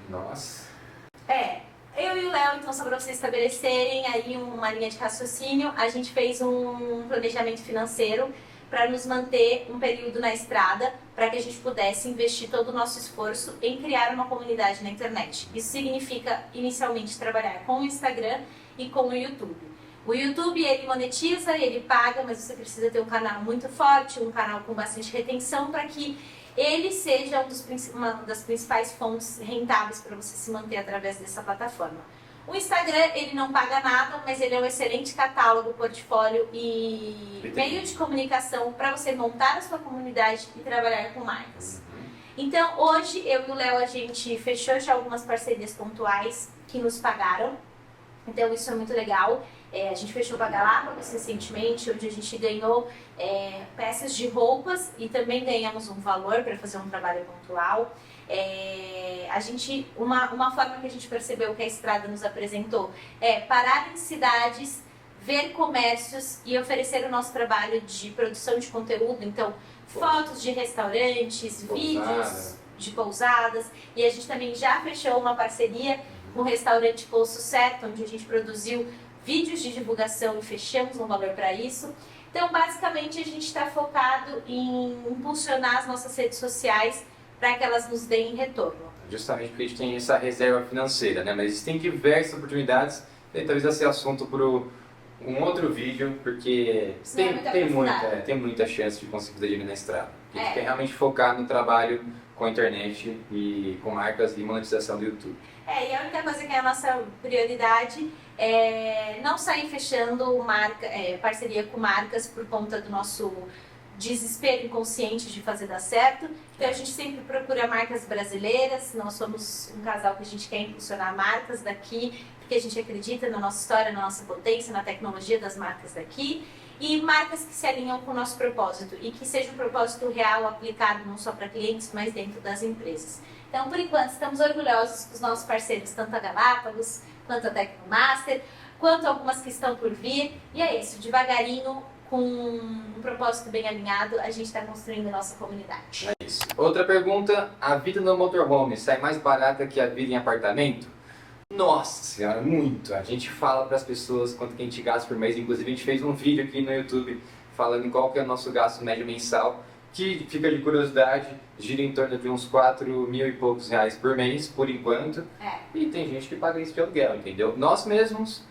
B: Nossa.
A: Eu e o Léo, então, só para vocês estabelecerem aí uma linha de raciocínio, a gente fez um planejamento financeiro para nos manter um período na estrada, para que a gente pudesse investir todo o nosso esforço em criar uma comunidade na internet. Isso significa, inicialmente, trabalhar com o Instagram e com o YouTube. O YouTube, ele monetiza, ele paga, mas você precisa ter um canal muito forte, um canal com bastante retenção, para que ele seja uma das principais fontes rentáveis para você se manter através dessa plataforma. O Instagram, ele não paga nada, mas ele é um excelente catálogo, portfólio e meio de comunicação para você montar a sua comunidade e trabalhar com marcas. Então, hoje, eu e o Léo, a gente fechou já algumas parcerias pontuais que nos pagaram. Então, isso é muito legal. A gente fechou com a Galápagos recentemente, onde a gente ganhou peças de roupas e também ganhamos um valor para fazer um trabalho pontual. Uma forma que a gente percebeu que a estrada nos apresentou é parar em cidades, ver comércios e oferecer o nosso trabalho de produção de conteúdo. Então, fotos de restaurantes, vídeos de pousadas. E a gente também já fechou uma parceria com o restaurante Poço Certo, onde a gente produziu vídeos de divulgação e fechamos um valor para isso. Então, basicamente, a gente está focado em impulsionar as nossas redes sociais para que elas nos deem retorno.
B: Justamente porque a gente tem essa reserva financeira, né? Mas existem diversas oportunidades, e talvez esse assunto para um outro vídeo, porque tem muita chance de conseguir fazer dinheiro na estrada. A gente quer realmente focar no trabalho com a internet e com marcas e monetização do YouTube.
A: E a única coisa que é a nossa prioridade é não sair fechando parceria com marcas por conta do nosso desespero inconsciente de fazer dar certo. Então a gente sempre procura marcas brasileiras, nós somos um casal que a gente quer impulsionar marcas daqui, porque a gente acredita na nossa história, na nossa potência, na tecnologia das marcas daqui. E marcas que se alinham com o nosso propósito e que seja um propósito real aplicado não só para clientes, mas dentro das empresas. Então, por enquanto, estamos orgulhosos dos nossos parceiros, tanto a Galápagos, quanto a Tecnomaster, quanto algumas que estão por vir. E é isso, devagarinho, com um propósito bem alinhado, a gente está construindo a nossa comunidade.
B: É isso. Outra pergunta, a vida no motorhome sai mais barata que a vida em apartamento? Nossa senhora, muito! A gente fala para as pessoas quanto que a gente gasta por mês, inclusive a gente fez um vídeo aqui no YouTube falando em qual que é o nosso gasto médio mensal, que fica de curiosidade, gira em torno de uns 4 mil e poucos reais por mês, por enquanto. E tem gente que paga isso de aluguel, entendeu? Nós mesmos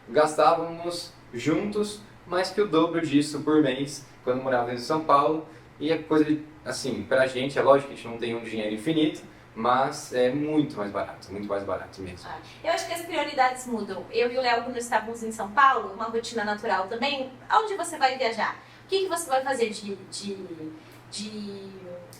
B: gastávamos juntos mais que o dobro disso por mês, quando morávamos em São Paulo. E é coisa, assim, pra gente, é lógico que a gente não tem um dinheiro infinito, mas é muito mais barato mesmo.
A: Eu acho que as prioridades mudam. Eu e o Léo, quando estávamos em São Paulo, uma rotina natural também, aonde você vai viajar? O que você vai fazer de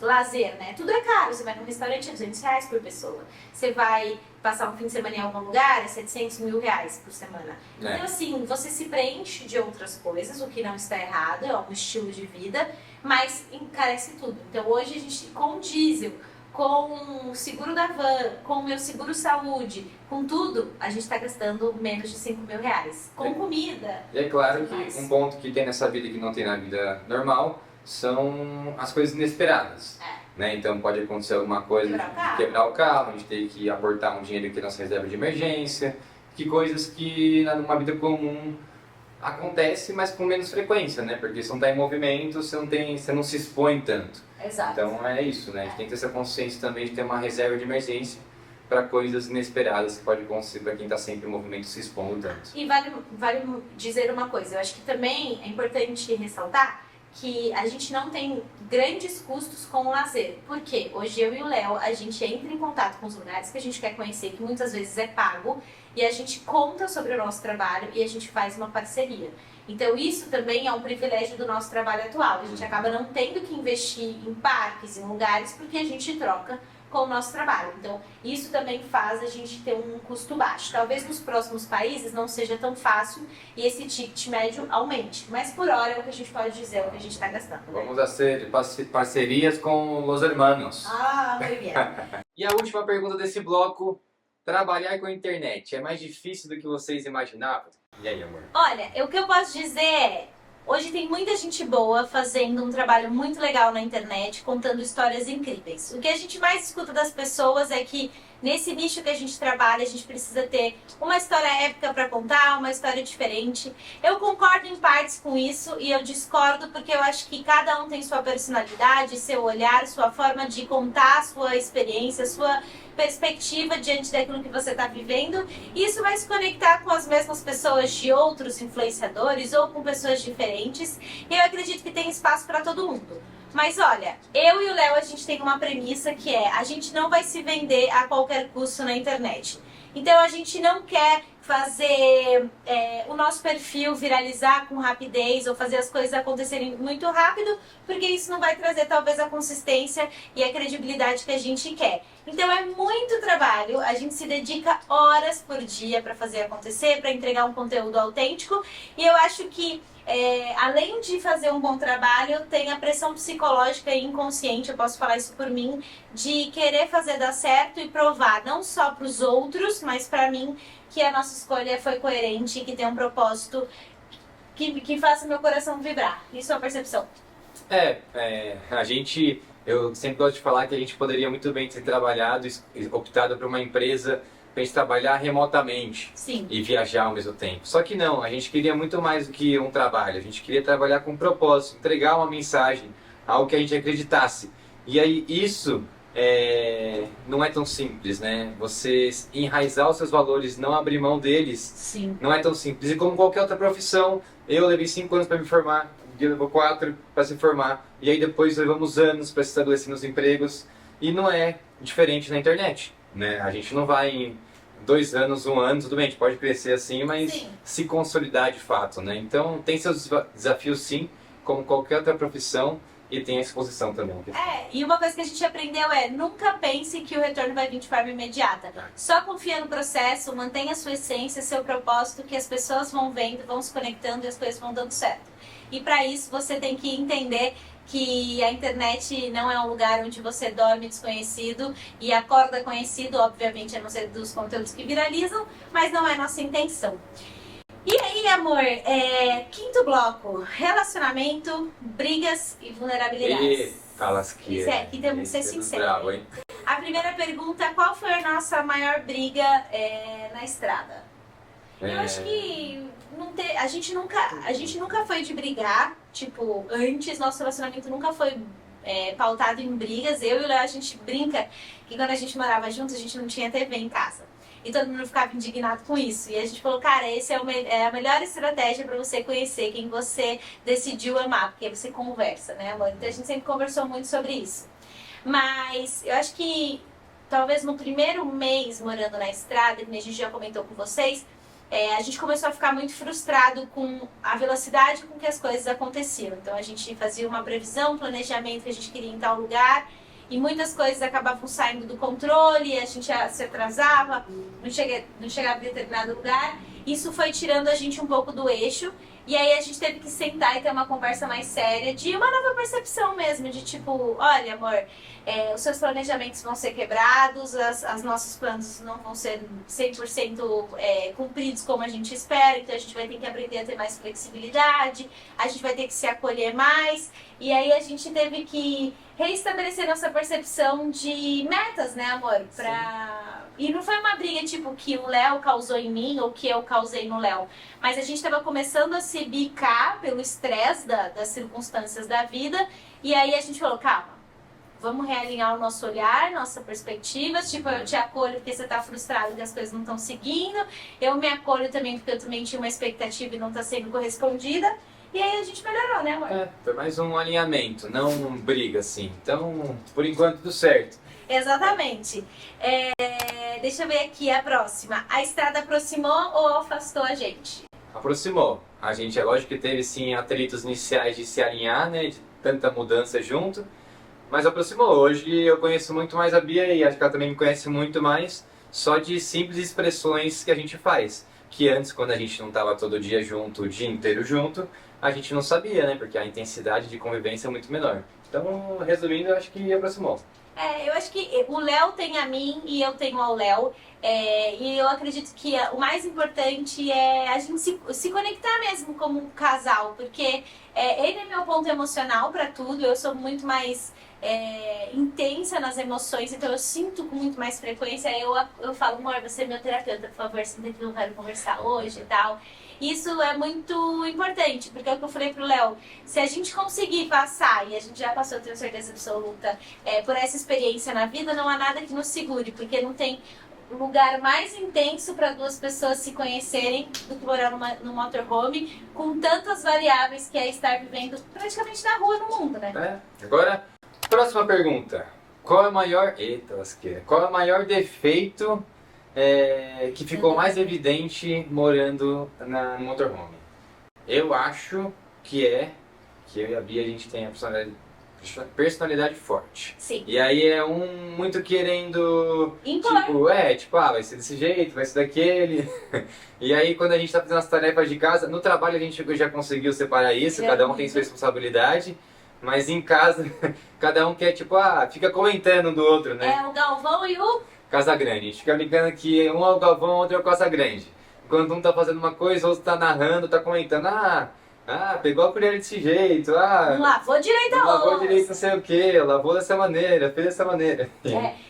A: lazer, né? Tudo é caro. Você vai num restaurante, é R$ 200 por pessoa. Você vai passar um fim de semana em algum lugar, é 700 mil reais por semana.
B: É.
A: Então, assim, você se preenche de outras coisas, o que não está errado, é um estilo de vida, mas encarece tudo. Então, hoje a gente, com o diesel, com o seguro da van, com o meu seguro saúde, com tudo, a gente está gastando menos de 5 mil reais. Com comida.
B: E é claro
A: tudo mais.
B: que um ponto que tem nessa vida que não tem na vida normal são as coisas inesperadas. Né? Então pode acontecer alguma coisa de quebrar o carro, a gente ter que aportar um dinheiro aqui na nossa reserva de emergência, que coisas que numa vida comum acontece, mas com menos frequência, né? Porque você não está em movimento, você não se expõe tanto.
A: Exato.
B: Então é isso, né? A gente tem que ter essa consciência também de ter uma reserva de emergência para coisas inesperadas que pode acontecer para quem está sempre em movimento se expondo tanto.
A: E vale dizer uma coisa, eu acho que também é importante ressaltar que a gente não tem grandes custos com o lazer. Porque hoje eu e o Léo, a gente entra em contato com os lugares que a gente quer conhecer, que muitas vezes é pago, e a gente conta sobre o nosso trabalho e a gente faz uma parceria. Então isso também é um privilégio do nosso trabalho atual. A gente acaba não tendo que investir em parques, em lugares, porque a gente troca com o nosso trabalho. Então, isso também faz a gente ter um custo baixo. Talvez nos próximos países não seja tão fácil e esse ticket médio aumente. Mas por hora é o que a gente pode dizer, é o que a gente está gastando. Né?
B: Vamos a ser parcerias com os hermanos.
A: Ah, muito bem.
B: E a última pergunta desse bloco: trabalhar com a internet é mais difícil do que vocês imaginavam? E aí, amor?
A: Olha, o que eu posso dizer é, hoje tem muita gente boa fazendo um trabalho muito legal na internet, contando histórias incríveis. O que a gente mais escuta das pessoas é que nesse nicho que a gente trabalha, a gente precisa ter uma história épica para contar, uma história diferente. Eu concordo em partes com isso e eu discordo porque eu acho que cada um tem sua personalidade, seu olhar, sua forma de contar a sua experiência, sua perspectiva diante daquilo que você está vivendo. E isso vai se conectar com as mesmas pessoas de outros influenciadores ou com pessoas diferentes. E eu acredito que tem espaço para todo mundo. Mas olha, eu e o Léo, a gente tem uma premissa que é, a gente não vai se vender a qualquer custo na internet. Então a gente não quer fazer o nosso perfil viralizar com rapidez ou fazer as coisas acontecerem muito rápido, porque isso não vai trazer talvez a consistência e a credibilidade que a gente quer. Então é muito trabalho, a gente se dedica horas por dia para fazer acontecer, para entregar um conteúdo autêntico, e eu acho que além de fazer um bom trabalho, tem a pressão psicológica e inconsciente, eu posso falar isso por mim, de querer fazer dar certo e provar não só para os outros, mas para mim, que a nossa escolha foi coerente e que tem um propósito que faça meu coração vibrar. Isso é a percepção.
B: Eu sempre gosto de falar que a gente poderia muito bem ter trabalhado, optado por uma empresa para a gente trabalhar remotamente.
A: Sim.
B: E viajar ao mesmo tempo. Só que não, a gente queria muito mais do que um trabalho, a gente queria trabalhar com propósito, entregar uma mensagem, algo que a gente acreditasse. E aí isso não é tão simples, né? Você enraizar os seus valores, não abrir mão deles,
A: Sim.
B: não é tão simples. E como qualquer outra profissão, eu levei 5 anos para me formar, o Gui levou 4 para se formar, e aí depois levamos anos para se estabelecer nos empregos, e não é diferente na internet, né? A gente não vai em 2 anos, 1 ano, tudo bem, a gente pode crescer assim, mas
A: Sim.
B: se consolidar de fato, né? Então tem seus desafios sim, como qualquer outra profissão, e tem a exposição também.
A: E uma coisa que a gente aprendeu é, nunca pense que o retorno vai vir de forma imediata. Só confia no processo, mantenha a sua essência, seu propósito, que as pessoas vão vendo, vão se conectando e as coisas vão dando certo. E para isso você tem que entender que a internet não é um lugar onde você dorme desconhecido e acorda conhecido, obviamente a não ser dos conteúdos que viralizam, mas não é nossa intenção. E aí, amor, quinto bloco, relacionamento, brigas e vulnerabilidades.
B: Aqui
A: temos que ser sinceros.
B: Bravo, hein?
A: A primeira pergunta, qual foi a nossa maior briga na estrada? Eu acho que a gente nunca foi de brigar, tipo, antes nosso relacionamento nunca foi pautado em brigas. Eu e o Léo, a gente brinca que quando a gente morava juntos, a gente não tinha TV em casa. E todo mundo ficava indignado com isso. E a gente falou, cara, essa é a melhor estratégia para você conhecer quem você decidiu amar, porque você conversa, né, amor? Então a gente sempre conversou muito sobre isso. Mas eu acho que talvez no primeiro mês morando na estrada, que a gente já comentou com vocês, a gente começou a ficar muito frustrado com a velocidade com que as coisas aconteciam. Então a gente fazia uma previsão, um planejamento que a gente queria em tal lugar, e muitas coisas acabavam saindo do controle, a gente se atrasava, não chegava em determinado lugar. Isso foi tirando a gente um pouco do eixo, e aí a gente teve que sentar e ter uma conversa mais séria de uma nova percepção mesmo, de tipo, olha amor, os seus planejamentos vão ser quebrados, as nossos planos não vão ser 100% cumpridos como a gente espera, então a gente vai ter que aprender a ter mais flexibilidade, a gente vai ter que se acolher mais, e aí a gente teve que reestabelecer nossa percepção de metas, né amor? E não foi uma briga tipo que o Léo causou em mim ou que eu causei no Léo. Mas a gente estava começando a se bicar pelo estresse das circunstâncias da vida. E aí a gente falou, calma, vamos realinhar o nosso olhar, nossa perspectiva. Tipo, eu te acolho porque você está frustrado que as coisas não estão seguindo. Eu me acolho também porque eu também tinha uma expectativa e não está sendo correspondida. E aí a gente melhorou, né amor?
B: Foi mais um alinhamento, não briga assim. Então, por enquanto, tudo certo.
A: Exatamente. Deixa eu ver aqui a próxima. A estrada aproximou ou afastou a gente?
B: Aproximou. A gente, é lógico que teve sim atritos iniciais de se alinhar, né, de tanta mudança junto, mas aproximou. Hoje eu conheço muito mais a Bia e acho que ela também me conhece muito mais só de simples expressões que a gente faz. Que antes, quando a gente não estava todo dia junto, o dia inteiro junto, a gente não sabia, né, porque a intensidade de convivência é muito menor. Então, resumindo, eu acho que aproximou.
A: Eu acho que o Léo tem a mim e eu tenho ao Léo. E eu acredito que o mais importante é a gente se conectar mesmo como um casal, porque ele é meu ponto emocional para tudo, eu sou muito mais intensa nas emoções, então eu sinto com muito mais frequência. Eu falo, amor, você é meu terapeuta, por favor, senta aqui, eu quero conversar hoje e tal. Isso é muito importante, porque é o que eu falei pro Léo, se a gente conseguir passar, e a gente já passou, eu tenho certeza absoluta, por essa experiência na vida, não há nada que nos segure, porque não tem lugar mais intenso para duas pessoas se conhecerem do que morar num motorhome, com tantas variáveis que é estar vivendo praticamente na rua, no mundo, né?
B: Agora, próxima pergunta. Qual é o maior... Eita, lasqueira. Qual é o maior defeito que ficou mais evidente morando no motorhome? Eu acho que eu e a Bia, a gente tem a personalidade forte.
A: Sim.
B: E aí é um muito querendo...
A: Impor.
B: Vai ser desse jeito, vai ser daquele. E aí quando a gente tá fazendo as tarefas de casa, no trabalho a gente já conseguiu separar isso, cada um tem sua responsabilidade. Mas em casa, cada um quer fica comentando um do outro, né?
A: O Galvão e o...
B: Casagrande. A gente fica brincando que um é o Galvão, outro é o Casagrande. Quando um tá fazendo uma coisa, o outro tá narrando, tá comentando, pegou a colher desse jeito,
A: não lavou direito a louça.
B: Lavou direito não sei o que, lavou dessa maneira, fez dessa maneira.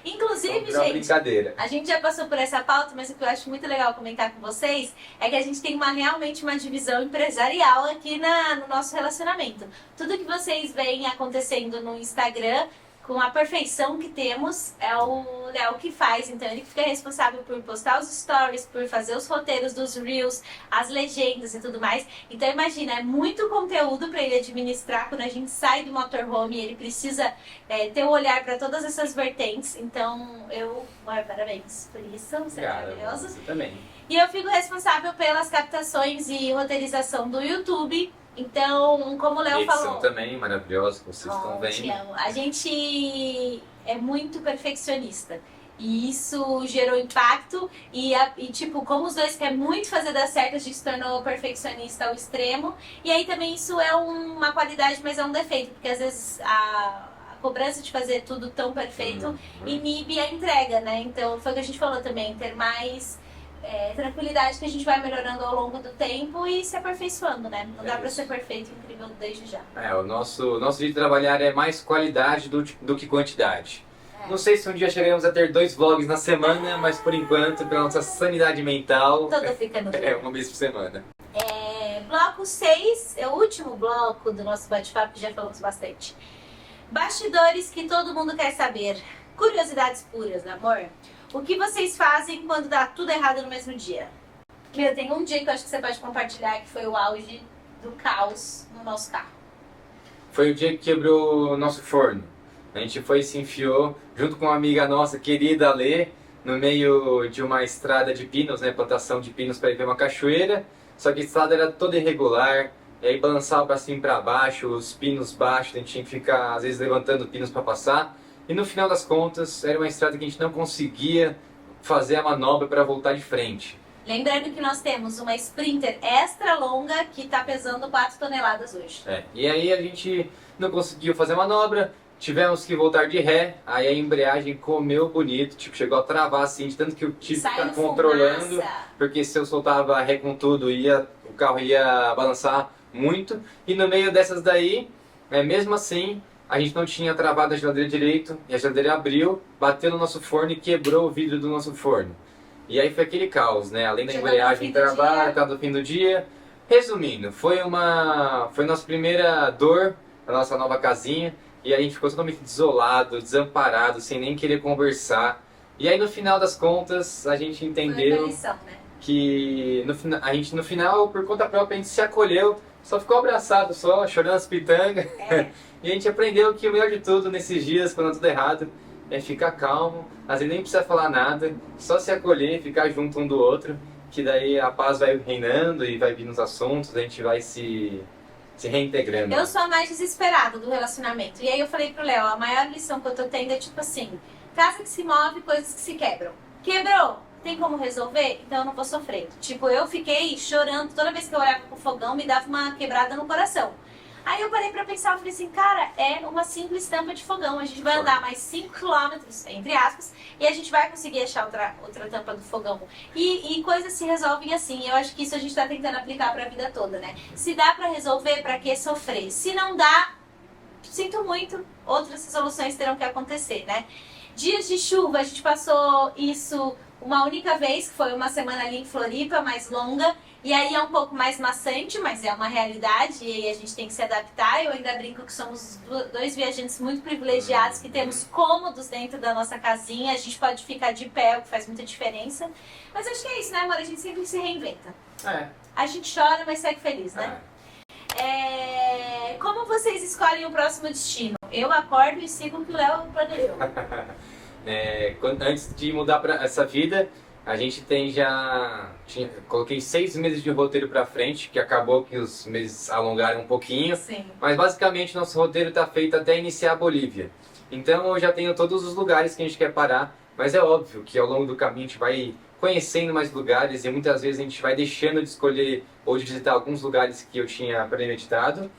A: Inclusive,
B: uma
A: gente,
B: brincadeira.
A: A gente já passou por essa pauta, mas o que eu acho muito legal comentar com vocês é que a gente tem realmente uma divisão empresarial aqui no nosso relacionamento. Tudo que vocês veem acontecendo no Instagram, com a perfeição que temos, é o Léo que faz. Então ele fica responsável por postar os stories, por fazer os roteiros dos reels, as legendas e tudo mais. Então imagina, é muito conteúdo para ele administrar quando a gente sai do motorhome. Ele precisa ter um olhar para todas essas vertentes. Então parabéns por isso, você é maravilhoso.
B: Você também.
A: E eu fico responsável pelas captações e roteirização do YouTube. Então, como o Léo falou...
B: Edição também maravilhosa, que vocês estão vendo.
A: Te amo. A gente é muito perfeccionista. E isso gerou impacto. E como os dois querem muito fazer dar certo, a gente se tornou perfeccionista ao extremo. E aí também isso é uma qualidade, mas é um defeito. Porque às vezes a cobrança de fazer tudo tão perfeito inibe a entrega, né? Então, foi o que a gente falou também. Ter mais... tranquilidade, que a gente vai melhorando ao longo do tempo e se aperfeiçoando, né? Não dá pra ser perfeito e incrível desde já.
B: O nosso jeito de trabalhar é mais qualidade do que quantidade. Não sei se um dia chegaremos a ter 2 vlogs na semana, mas por enquanto, pela nossa sanidade mental,
A: Tudo fica no
B: uma vez por semana.
A: Bloco 6 é o último bloco do nosso bate-papo, que já falamos bastante. Bastidores que todo mundo quer saber. Curiosidades puras, amor. O que vocês fazem quando dá tudo errado no mesmo dia? Tem um dia que eu acho que você pode compartilhar que foi o auge do caos no nosso carro.
B: Foi o dia que quebrou o nosso forno. A gente foi e se enfiou junto com uma amiga nossa, querida Lê, no meio de uma estrada de pinos, né, plantação de pinos para ir ver uma cachoeira, só que a estrada era toda irregular, e aí balançava para cima e para baixo, os pinos baixos, a gente tinha que ficar às vezes levantando pinos para passar, e no final das contas era uma estrada que a gente não conseguia fazer a manobra para voltar de frente.
A: Lembrando que nós temos uma Sprinter extra longa que está pesando 4 toneladas hoje.
B: E aí a gente não conseguiu fazer a manobra, tivemos que voltar de ré, aí a embreagem comeu bonito, tipo, chegou a travar assim, de tanto que eu tive que ficar controlando,
A: fumaça.
B: porque se eu soltava ré com tudo, o carro ia balançar muito, e no meio dessas daí, mesmo assim, a gente não tinha travado a geladeira direito, e a geladeira abriu, bateu no nosso forno e quebrou o vidro do nosso forno. E aí foi aquele caos, né? Além da embreagem travar, tá no fim do dia. Resumindo, foi nossa primeira dor na nossa nova casinha, e a gente ficou totalmente desolado, desamparado, sem nem querer conversar. E aí no final das contas, a gente entendeu
A: lição, né?
B: que a gente no final, por conta própria, a gente se acolheu, só ficou abraçado só, chorando as pitangas. E a gente aprendeu que o melhor de tudo nesses dias, quando tá tudo errado, é ficar calmo, às vezes nem precisa falar nada, só se acolher, ficar junto um do outro, que daí a paz vai reinando e vai vindo os assuntos, a gente vai se reintegrando.
A: Eu sou a mais desesperada do relacionamento. E aí eu falei pro Léo, a maior lição que eu tô tendo é tipo assim, casa que se move, coisas que se quebram. Quebrou? Tem como resolver? Então eu não vou sofrer. Tipo, eu fiquei chorando, toda vez que eu olhava pro fogão me dava uma quebrada no coração. Aí eu parei pra pensar, eu falei assim, cara, é uma simples tampa de fogão. A gente vai andar mais 5 quilômetros, entre aspas, e a gente vai conseguir achar outra tampa do fogão. E coisas se resolvem assim. Eu acho que isso a gente tá tentando aplicar pra vida toda, né? Se dá pra resolver, pra que sofrer? Se não dá, sinto muito, outras soluções terão que acontecer, né? Dias de chuva, a gente passou isso uma única vez, que foi uma semana ali em Floripa, mais longa. E aí é um pouco mais maçante, mas é uma realidade e aí a gente tem que se adaptar. Eu ainda brinco que somos dois viajantes muito privilegiados, que temos cômodos dentro da nossa casinha. A gente pode ficar de pé, o que faz muita diferença. Mas acho que é isso, né, amor? A gente sempre se reinventa. A gente chora, mas segue feliz, né? Como vocês escolhem o próximo destino? Eu acordo e sigo o que o Léo planejou.
B: Antes de mudar para essa vida, a gente coloquei 6 meses de roteiro pra frente, que acabou que os meses alongaram um pouquinho.
A: Sim.
B: Mas basicamente nosso roteiro tá feito até iniciar a Bolívia. Então eu já tenho todos os lugares que a gente quer parar, mas é óbvio que ao longo do caminho a gente vai conhecendo mais lugares e muitas vezes a gente vai deixando de escolher ou de visitar alguns lugares que eu tinha premeditado.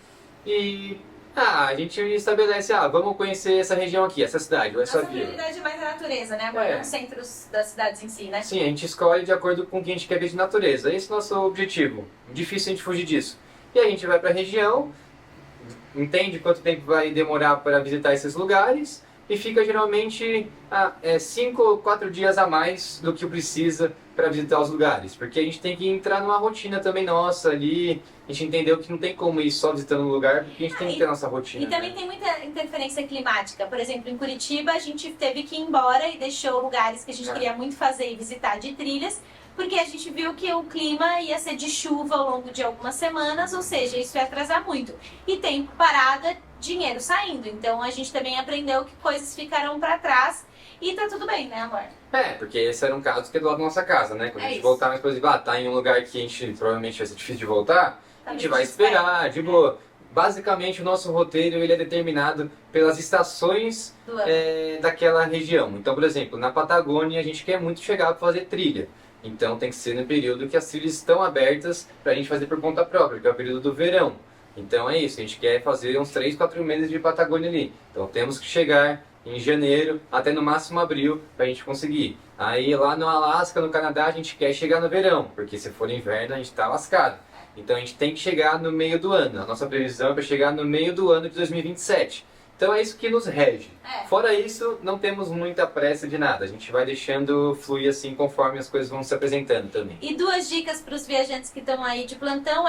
B: E a gente estabelece, vamos conhecer essa região aqui, essa cidade, ou essa
A: vila. Nossa prioridade é mais a natureza, né? Não centros das cidades em si, né?
B: Sim, a gente escolhe de acordo com o que a gente quer ver de natureza. Esse é o nosso objetivo. Difícil a gente fugir disso. E a gente vai para a região, entende quanto tempo vai demorar para visitar esses lugares e fica geralmente 5 ou 4 dias a mais do que precisa para visitar os lugares. Porque a gente tem que entrar numa rotina também nossa ali. A gente entendeu que não tem como ir só visitando um lugar, porque a gente tem que ter a nossa rotina.
A: E também tem muita interferência climática. Por exemplo, em Curitiba a gente teve que ir embora e deixou lugares que a gente queria muito fazer e visitar de trilhas, porque a gente viu que o clima ia ser de chuva ao longo de algumas semanas, ou seja, isso ia atrasar muito. E tempo parada, dinheiro saindo. Então a gente também aprendeu que coisas ficaram para trás e tá tudo bem, né, amor?
B: Porque esse era um caso que é do lado da nossa casa, né? Quando a gente voltar, mas por exemplo, tá em um lugar que a gente provavelmente vai ser difícil de voltar, a gente vai esperar, de boa. Basicamente o nosso roteiro ele é determinado pelas estações daquela região. Então, por exemplo, na Patagônia a gente quer muito chegar para fazer trilha. Então tem que ser no período que as trilhas estão abertas para a gente fazer por conta própria, que é o período do verão. Então é isso, a gente quer fazer uns 3, 4 meses de Patagônia ali. Então temos que chegar em janeiro, até no máximo abril, para a gente conseguir. Aí lá no Alasca, no Canadá, a gente quer chegar no verão, porque se for inverno a gente está lascado. Então a gente tem que chegar no meio do ano. A nossa previsão é para chegar no meio do ano de 2027. Então é isso que nos rege. Fora isso, não temos muita pressa de nada. A gente vai deixando fluir assim conforme as coisas vão se apresentando também.
A: E 2 dicas para os viajantes que estão aí de plantão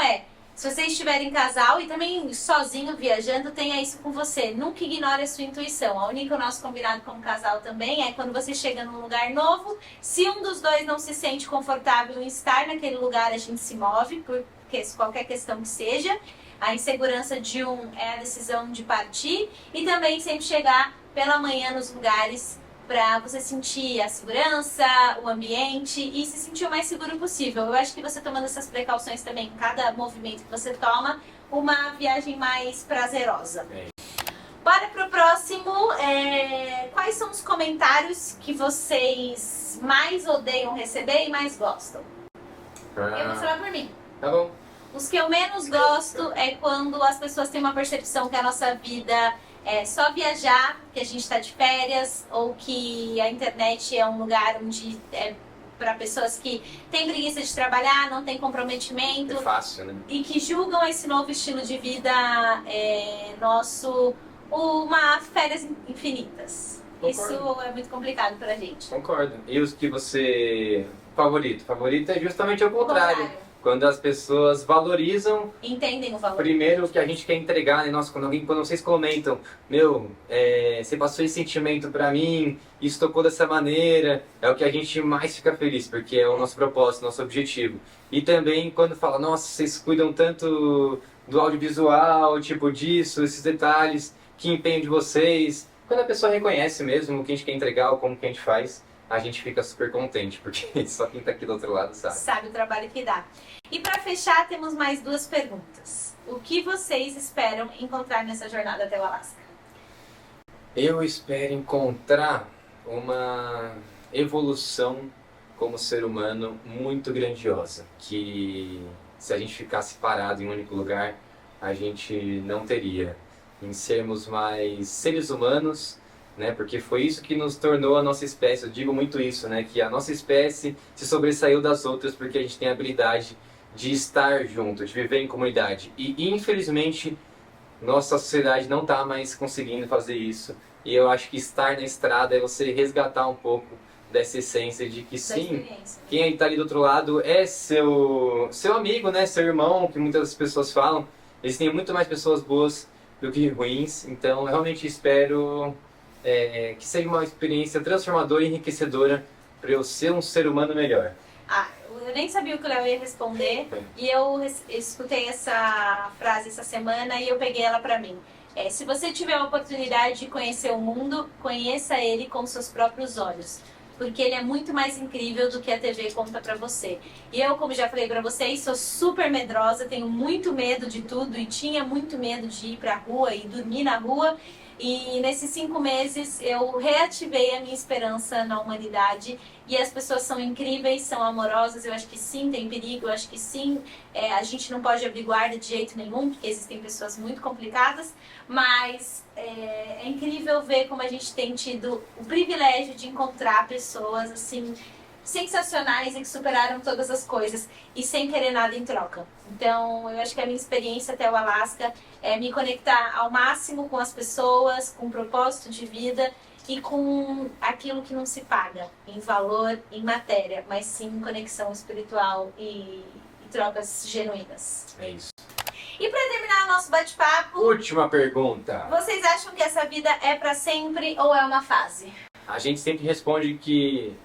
A: se você estiver em casal e também sozinho viajando, tenha isso com você. Nunca ignore a sua intuição. A única nosso combinado como casal também é quando você chega num lugar novo, se um dos dois não se sente confortável em estar naquele lugar, a gente se move, porque qualquer questão que seja. A insegurança de um é a decisão de partir e também sempre chegar pela manhã nos lugares para você sentir a segurança, o ambiente e se sentir o mais seguro possível. Eu acho que você tomando essas precauções também em cada movimento que você toma, uma viagem mais prazerosa. Bora pro próximo. Quais são os comentários que vocês mais odeiam receber e mais gostam? Eu vou falar por mim.
B: Tá bom.
A: Os que eu menos gosto é quando as pessoas têm uma percepção que a nossa vida é só viajar, que a gente está de férias, ou que a internet é um lugar onde é para pessoas que têm preguiça de trabalhar, não têm comprometimento.
B: É fácil, né?
A: E que julgam esse novo estilo de vida nosso uma férias infinitas.
B: Concordo.
A: Isso é muito complicado pra gente.
B: Concordo. E os que você... Favorito? Favorito é justamente o contrário. Quando as pessoas valorizam,
A: entendem o valor.
B: Primeiro o que a gente quer entregar, né? Nossa, quando vocês comentam, você passou esse sentimento pra mim, isso tocou dessa maneira, é o que a gente mais fica feliz, porque é o nosso propósito, nosso objetivo. E também quando fala, nossa, vocês cuidam tanto do audiovisual, tipo disso, esses detalhes, que empenho de vocês. Quando a pessoa reconhece mesmo o que a gente quer entregar, ou como que a gente faz, a gente fica super contente, porque só quem tá aqui do outro lado sabe.
A: Sabe o trabalho que dá. E para fechar, temos mais 2 perguntas. O que vocês esperam encontrar nessa jornada até o Alasca?
B: Eu espero encontrar uma evolução como ser humano muito grandiosa, que se a gente ficasse parado em um único lugar, a gente não teria. Em sermos mais seres humanos, né? Porque foi isso que nos tornou a nossa espécie. Eu digo muito isso, né? Que a nossa espécie se sobressaiu das outras porque a gente tem a habilidade de estar junto, de viver em comunidade. E infelizmente nossa sociedade não está mais conseguindo fazer isso. E eu acho que estar na estrada é você resgatar um pouco dessa essência de que sim, quem está ali do outro lado é seu amigo, né? Seu irmão, que muitas pessoas falam. Existem muito mais pessoas boas do que ruins. Então eu realmente espero que seja uma experiência transformadora e enriquecedora para eu ser um ser humano melhor.
A: Eu nem sabia o que o Léo ia responder e eu escutei essa frase essa semana e eu peguei ela pra mim. Se você tiver a oportunidade de conhecer o mundo, conheça ele com seus próprios olhos, porque ele é muito mais incrível do que a TV conta pra você. E eu, como já falei pra vocês, sou super medrosa, tenho muito medo de tudo e tinha muito medo de ir pra rua e dormir na rua. E nesses 5 meses eu reativei a minha esperança na humanidade e as pessoas são incríveis, são amorosas. Eu acho que sim, tem perigo, eu acho que sim, a gente não pode abrir guarda de jeito nenhum, porque existem pessoas muito complicadas, mas é incrível ver como a gente tem tido o privilégio de encontrar pessoas assim sensacionais e que superaram todas as coisas e sem querer nada em troca. Então, eu acho que a minha experiência até o Alasca é me conectar ao máximo com as pessoas, com o propósito de vida e com aquilo que não se paga em valor, em matéria, mas sim em conexão espiritual e trocas genuínas.
B: É isso.
A: E para terminar o nosso bate-papo,
B: última pergunta.
A: Vocês acham que essa vida é para sempre ou é uma fase?
B: A gente sempre responde que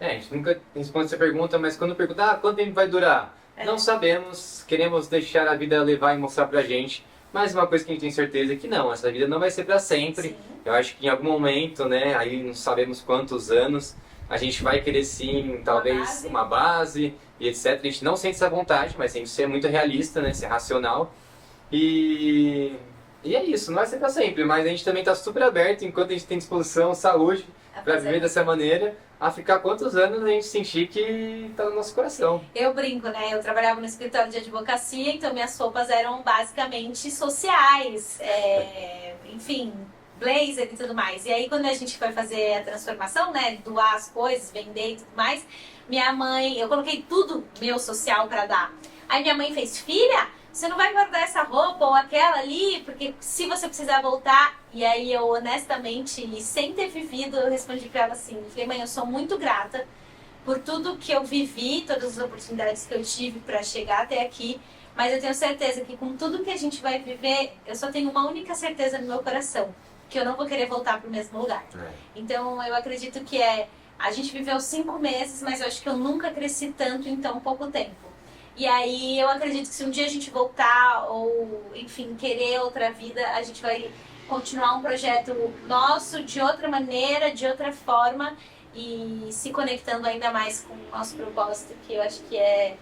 B: a gente nunca responde essa pergunta, mas quando pergunta, quanto tempo vai durar? Não sabemos, queremos deixar a vida levar e mostrar pra gente, mas uma coisa que a gente tem certeza é que não, essa vida não vai ser pra sempre. Sim. Eu acho que em algum momento, né, aí não sabemos quantos anos, a gente vai querer sim, talvez uma base e etc. A gente não sente essa vontade, mas tem que ser muito realista, né, ser racional. E é isso, não vai ser pra sempre, mas a gente também tá super aberto, enquanto a gente tem disposição, saúde, pra viver dessa maneira, a ficar quantos anos a gente sentir que tá no nosso coração.
A: Eu brinco, né? Eu trabalhava no escritório de advocacia, então minhas roupas eram basicamente sociais, enfim, blazer e tudo mais. E aí quando a gente foi fazer a transformação, né, doar as coisas, vender e tudo mais, minha mãe, eu coloquei tudo meu social pra dar. Aí minha mãe fez, filha, você não vai guardar essa roupa ou aquela ali, porque se você precisar voltar... E aí eu honestamente, e sem ter vivido, eu respondi pra ela assim, eu falei, mãe, eu sou muito grata por tudo que eu vivi, todas as oportunidades que eu tive pra chegar até aqui, mas eu tenho certeza que com tudo que a gente vai viver, eu só tenho uma única certeza no meu coração, que eu não vou querer voltar pro mesmo lugar. Então eu acredito que a gente viveu 5 meses, mas eu acho que eu nunca cresci tanto em tão pouco tempo. E aí eu acredito que se um dia a gente voltar ou, enfim, querer outra vida, a gente vai continuar um projeto nosso de outra maneira, de outra forma e se conectando ainda mais com o nosso propósito, que eu acho que é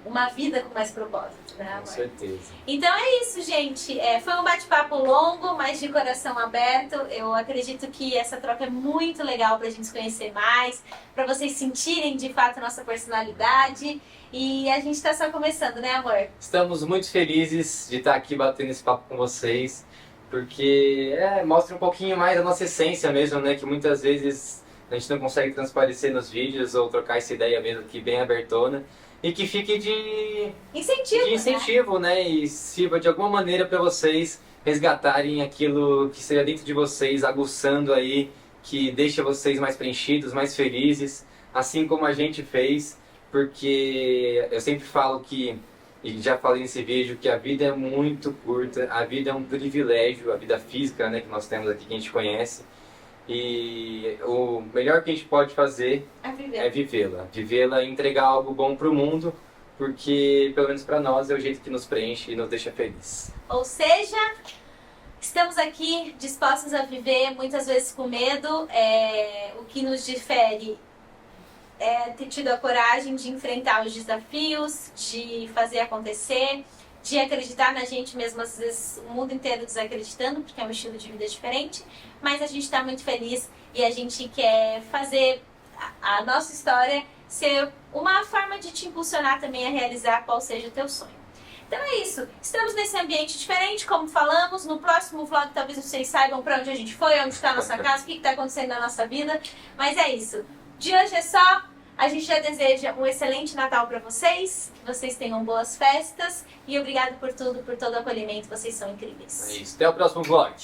A: uma vida com mais propósito, né, amor?
B: Com certeza.
A: Então é isso, gente. Foi um bate-papo longo, mas de coração aberto. Eu acredito que essa troca é muito legal pra gente se conhecer mais, pra vocês sentirem de fato a nossa personalidade. E a gente tá só começando, né, amor?
B: Estamos muito felizes de estar aqui batendo esse papo com vocês, porque mostra um pouquinho mais da nossa essência mesmo, né? Que muitas vezes a gente não consegue transparecer nos vídeos ou trocar essa ideia mesmo aqui bem abertona. E que fique de incentivo, né? E sirva de alguma maneira para vocês resgatarem aquilo que seja dentro de vocês, aguçando aí, que deixa vocês mais preenchidos, mais felizes, assim como a gente fez, porque eu sempre falo que, e já falei nesse vídeo, que a vida é muito curta, a vida é um privilégio, a vida física, né, que nós temos aqui, que a gente conhece. E o melhor que a gente pode fazer é vivê-la. Vivê-la e entregar algo bom pro mundo, porque, pelo menos para nós, é o jeito que nos preenche e nos deixa feliz.
A: Ou seja, estamos aqui dispostos a viver, muitas vezes com medo. O que nos difere é ter tido a coragem de enfrentar os desafios, de fazer acontecer, de acreditar na gente mesmo, às vezes o mundo inteiro desacreditando, porque é um estilo de vida diferente, mas a gente está muito feliz e a gente quer fazer a nossa história ser uma forma de te impulsionar também a realizar qual seja o teu sonho. Então é isso, estamos nesse ambiente diferente, como falamos, no próximo vlog talvez vocês saibam para onde a gente foi, onde está a nossa casa, o que está acontecendo na nossa vida, mas é isso, de hoje é só. A gente já deseja um excelente Natal para vocês, que vocês tenham boas festas e obrigado por tudo, por todo o acolhimento, vocês são incríveis.
B: É isso, até o próximo vlog.